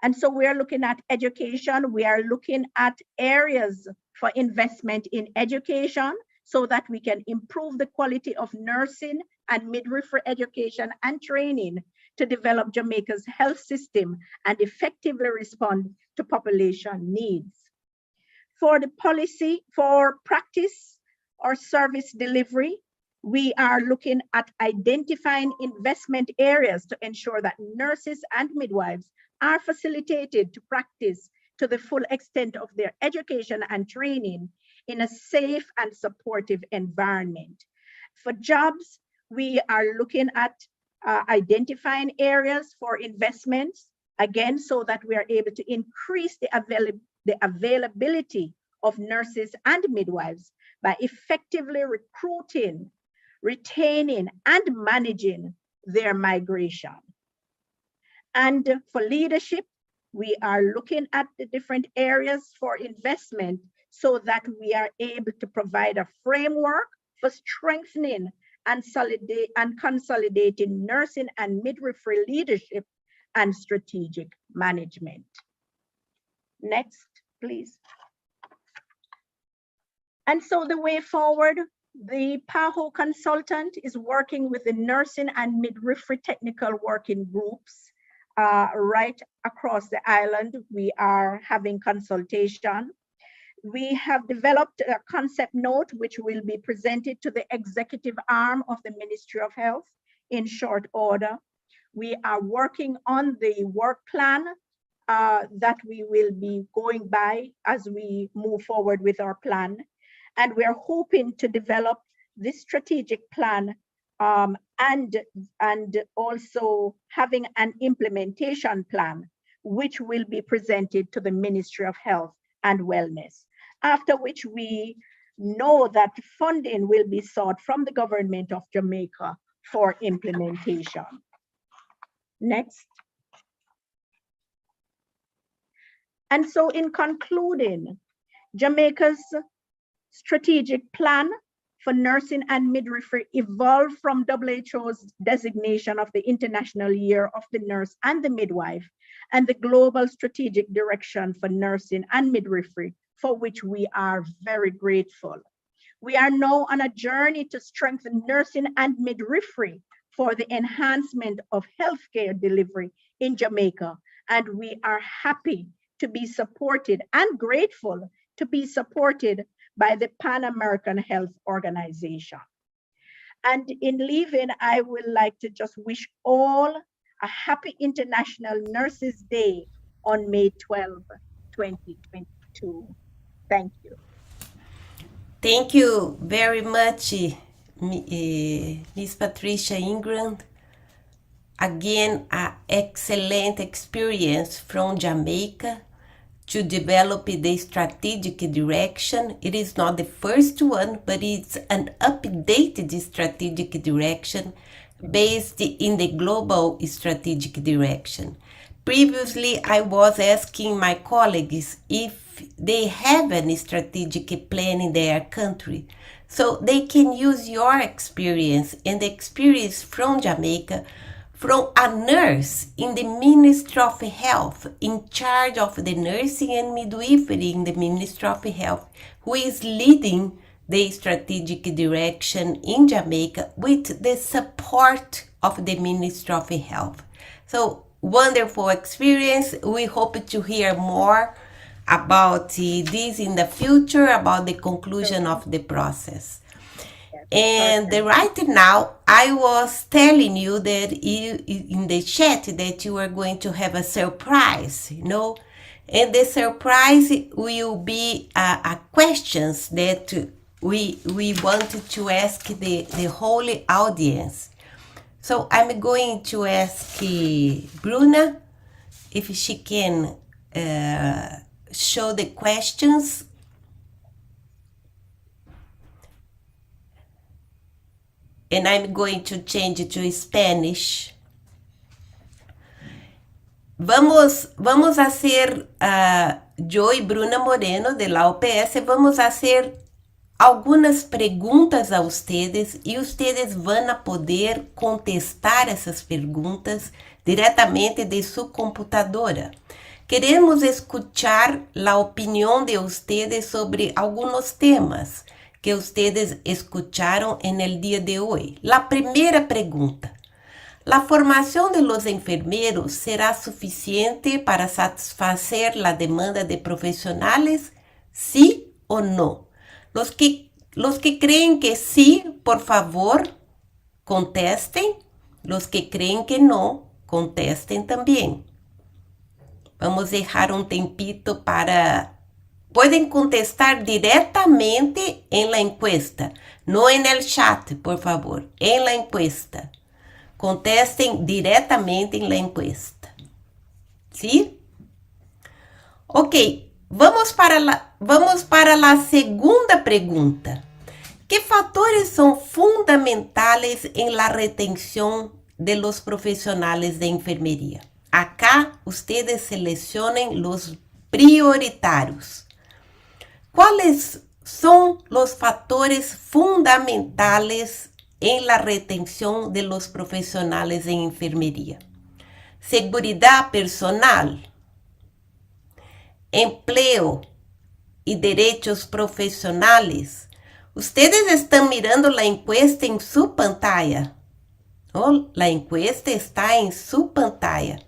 S9: And so we are looking at education. We are looking at areas for investment in education so that we can improve the quality of nursing and midwifery education and training to develop Jamaica's health system and effectively respond to population needs. For the policy, for practice or service delivery, we are looking at identifying investment areas to ensure that nurses and midwives are facilitated to practice to the full extent of their education and training in a safe and supportive environment. For jobs, we are looking at identifying areas for investments, again, so that we are able to increase the availability of nurses and midwives by effectively recruiting, retaining, and managing their migration. And for leadership, we are looking at the different areas for investment so that we are able to provide a framework for strengthening and consolidating nursing and midwifery leadership and strategic management. Next, please. And so the way forward, the PAHO consultant is working with the nursing and midwifery technical working groups right across the island. We are having consultation. We have developed a concept note which will be presented to the executive arm of the Ministry of Health in short order. We are working on the work plan that we will be going by as we move forward with our plan. And we're hoping to develop this strategic plan and also having an implementation plan, which will be presented to the Ministry of Health and Wellness, after which we know that funding will be sought from the government of Jamaica for implementation. Next. And so in concluding, Jamaica's strategic plan for nursing and midwifery evolved from WHO's designation of the International Year of the Nurse and the Midwife and the global strategic direction for nursing and midwifery, for which we are very grateful. We are now on a journey to strengthen nursing and midwifery for the enhancement of healthcare delivery in Jamaica, and we are happy to be supported and grateful to be supported by the Pan American Health Organization. And in leaving, I would like to just wish all a happy International Nurses Day on May 12, 2022. Thank you.
S1: Thank you very much, Ms. Patricia Ingram. Again, an excellent experience from Jamaica to develop the strategic direction. It is not the first one, but it's an updated strategic direction based in the global strategic direction. Previously, I was asking my colleagues if they have any strategic plan in their country, so they can use your experience and the experience from Jamaica from a nurse in the Ministry of Health, in charge of the nursing and midwifery in the Ministry of Health, who is leading the strategic direction in Jamaica with the support of the Ministry of Health. So, wonderful experience. We hope to hear more about this in the future, about the conclusion of the process. And right now, I was telling you that in the chat that you are going to have a surprise, you know, and the surprise will be questions that we wanted to ask the whole audience. So I'm going to ask Bruna if she can show the questions. And I'm going to change it to Spanish. Vamos a hacer, yo y Bruna Moreno de la OPS, vamos a hacer algunas preguntas a ustedes e ustedes van a poder contestar essas perguntas diretamente de sua computadora. Queremos escuchar a opinião de ustedes sobre algunos temas que ustedes escucharon en el día de hoy. La primera pregunta. ¿La formación de los enfermeros será suficiente para satisfacer la demanda de profesionales? ¿Sí o no? Los que creen que sí, por favor, contesten. Los que creen que no, contesten también. Vamos a dejar un tempito para... Pueden contestar diretamente en la encuesta, no en el chat, por favor, en la encuesta. Contesten diretamente en la encuesta. ¿Sí? Ok, vamos para la segunda pregunta. ¿Qué factores son fundamentales en la retención de los profesionales de enfermería? Acá ustedes seleccionen los prioritarios. ¿Cuáles son los factores fundamentales en la retención de los profesionales en enfermería? Seguridad personal, empleo y derechos profesionales. Ustedes están mirando la encuesta en su pantalla. Oh, la encuesta está en su pantalla.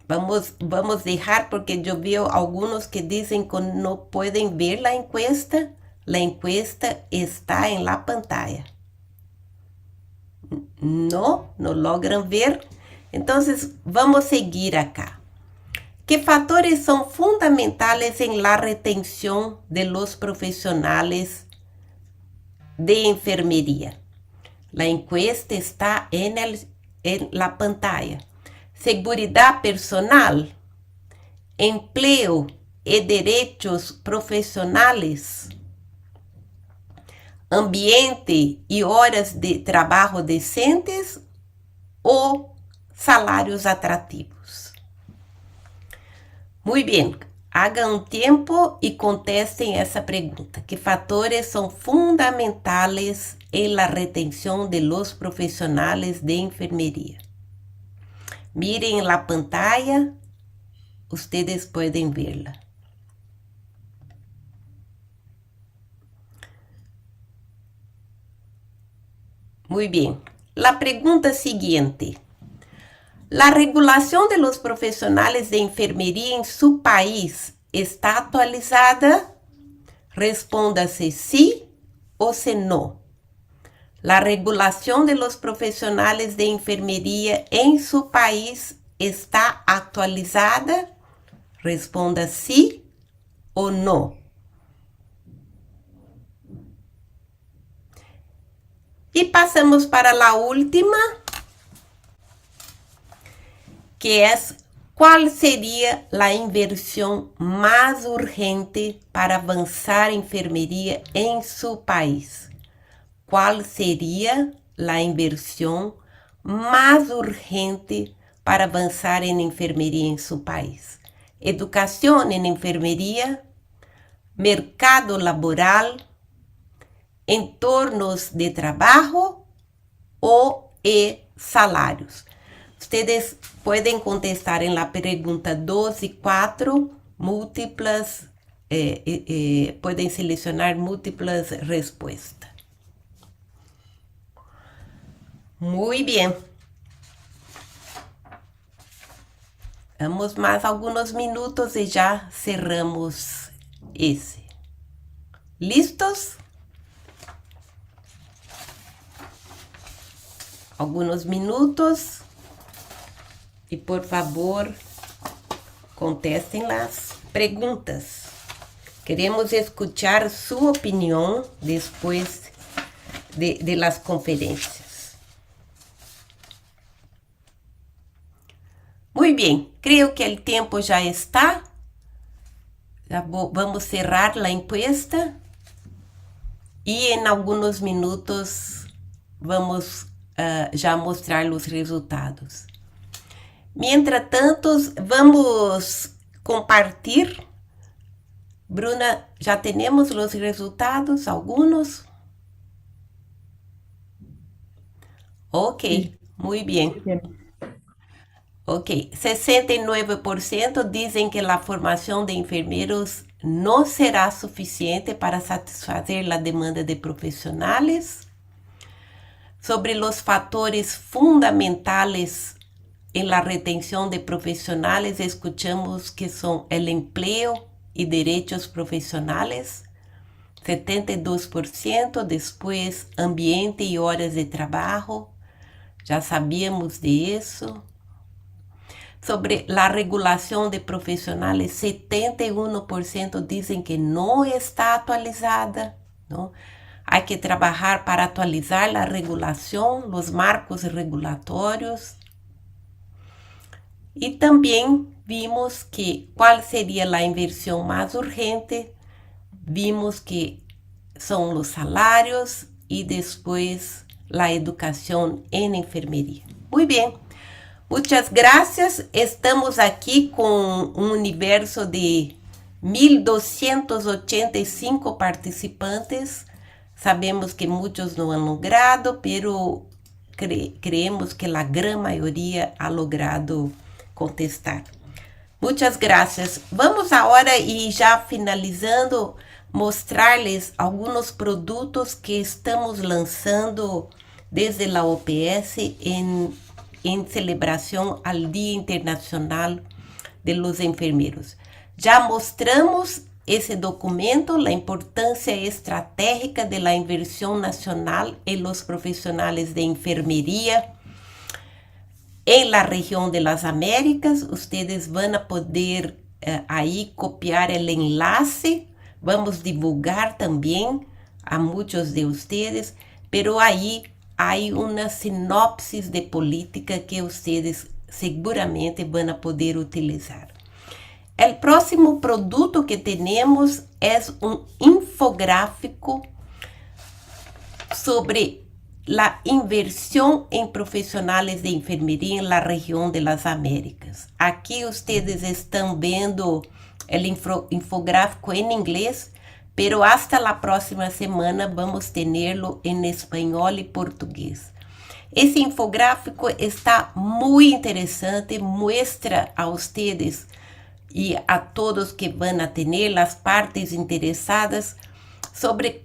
S1: Vamos dejar porque yo veo algunos que dicen que no pueden ver la encuesta. La encuesta está en la pantalla. No logran ver. Entonces, vamos a seguir acá. ¿Qué factores son fundamentales en la retención de los profesionales de enfermería? La encuesta está en la pantalla. Seguridad personal, empleo y derechos profesionales, ambiente y horas de trabajo decentes o salarios atractivos. Muy bien, hagan un tiempo y contesten esa pregunta. ¿Qué factores son fundamentales en la retención de los profesionales de enfermería? Miren la pantalla, ustedes pueden verla. Muy bien. La pregunta siguiente. ¿La regulación de los profesionales de enfermería en su país está actualizada? Respóndase sí o si no. ¿La regulación de los profesionales de enfermería en su país está actualizada? Responda sí o no. Y pasamos para la última, que es ¿cuál sería la inversión más urgente para avanzar enfermería en su país? ¿Cuál sería la inversión más urgente para avanzar en enfermería en su país? Educación en enfermería, mercado laboral, entornos de trabajo o y salarios. Ustedes pueden contestar en la pregunta 2 y 4 múltiples, pueden seleccionar múltiples respuestas. Muy bien. Vamos más algunos minutos y ya cerramos ese. ¿Listos? Algunos minutos y por favor contesten las preguntas. Queremos escuchar su opinión después de las conferencias. Muy bien, creo que el tiempo ya está. Vamos a cerrar la encuesta y en algunos minutos vamos já mostrar os resultados. Mientras tanto, vamos compartilhar. Bruna, já temos os resultados, alguns? Ok, muito bem. Ok, 69% dizem que a formação de enfermeiros não será suficiente para satisfazer a demanda de profissionais. Sobre los fatores fundamentales en la retención de profesionales, escuchamos que son el empleo y derechos profesionales, 72%, después ambiente y horas de trabajo, ya sabíamos de eso. Sobre la regulación de profesionales, 71% dicen que no está actualizada, ¿no? Hay que trabajar para actualizar la regulación, los marcos regulatorios. Y también vimos que cuál sería la inversión más urgente. Vimos que son los salarios y después la educación en enfermería. Muy bien, muchas gracias. Estamos aquí con un universo de 1.285 participantes. Sabemos que muitos não han logrado, pero creemos que a grande maioria ha logrado contestar. Muitas graças. Vamos agora e já finalizando, mostrar-lhes alguns produtos que estamos lançando desde a OPS em celebração ao Dia Internacional de los Enfermeros. Já mostramos esse documento, a importância estratégica da inversão nacional em los profissionais de enfermeria em la região de las Américas. Ustedes van a poder aí copiar o enlace. Vamos divulgar também a muitos de ustedes, pero aí há uma sinopse de política que ustedes seguramente van a poder utilizar. O próximo produto que temos é um infográfico sobre a inversão em profissionais de enfermeria na região de las Américas. Aqui vocês estão vendo o infográfico em inglês, pero hasta a próxima semana vamos tê-lo em espanhol e português. Esse infográfico está muito interessante, mostra a vocês e a todos que vão a ter, as partes interessadas, sobre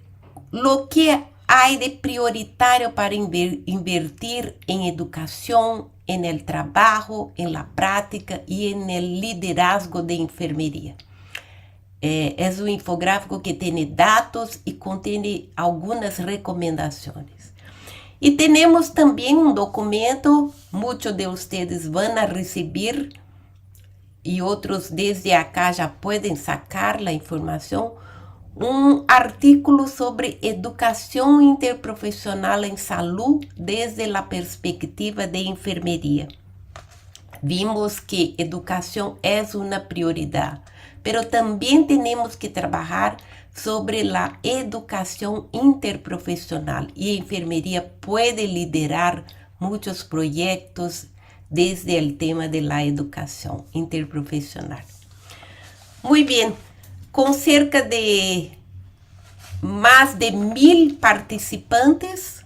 S1: o que há de prioritário para invertir em educação, em el trabalho, em la prática e em el liderazgo de enfermeria. É um infográfico que tem dados e contém algumas recomendações. E temos também um documento, muitos de vocês vão a receber e outros desde acá já podem sacar a informação, um artículo sobre educação interprofissional em saúde desde a perspectiva de enfermeria. Vimos que educação é uma prioridade, pero também temos que trabalhar sobre a educação interprofissional e a enfermeria pode liderar muitos projetos desde o tema da educação interprofissional. Muito bem, com cerca de mais de 1.000 participantes,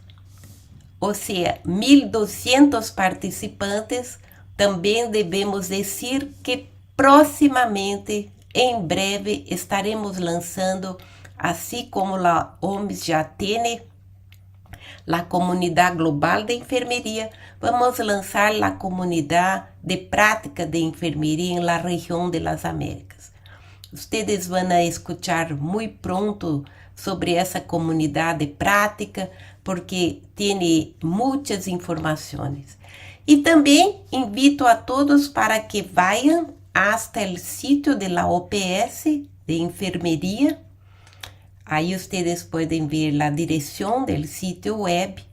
S1: ou seja, 1.200 participantes, também devemos dizer que proximamente, em breve, estaremos lançando, assim como a OMS já tem, a Comunidade Global de Enfermeria, vamos lançar a Comunidade de Prática de Enfermeria na região de las Américas. Ustedes vão escuchar muito pronto sobre essa comunidade de prática, porque tem muitas informações. E também invito a todos para que vayan hasta el sitio de la OPS de Enfermería. Aí ustedes podem ver a direção do sítio web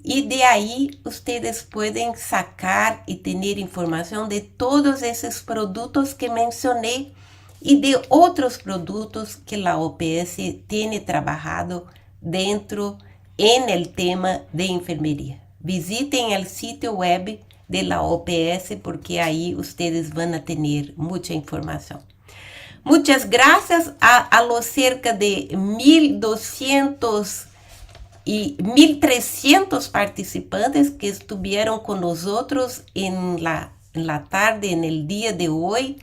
S1: e de aí ustedes podem sacar e ter informação de todos esses produtos que mencionei e de outros produtos que a OPS tem trabalhado dentro en el tema de enfermería. Visiten el sitio web de la OPS porque aí ustedes van a tener mucha información. Muchas gracias a los cerca de 1.200 y 1.300 participantes que estuvieron con nosotros en la tarde, en el día de hoy.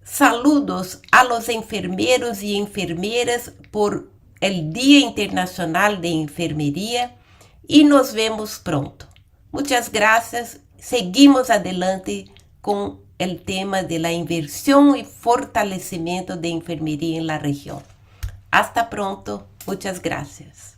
S1: Saludos a los enfermeros y enfermeras por el Día Internacional de Enfermería y nos vemos pronto. Muchas gracias. Seguimos adelante con el tema de la inversión y fortalecimiento de enfermería en la región. Hasta pronto. Muchas gracias.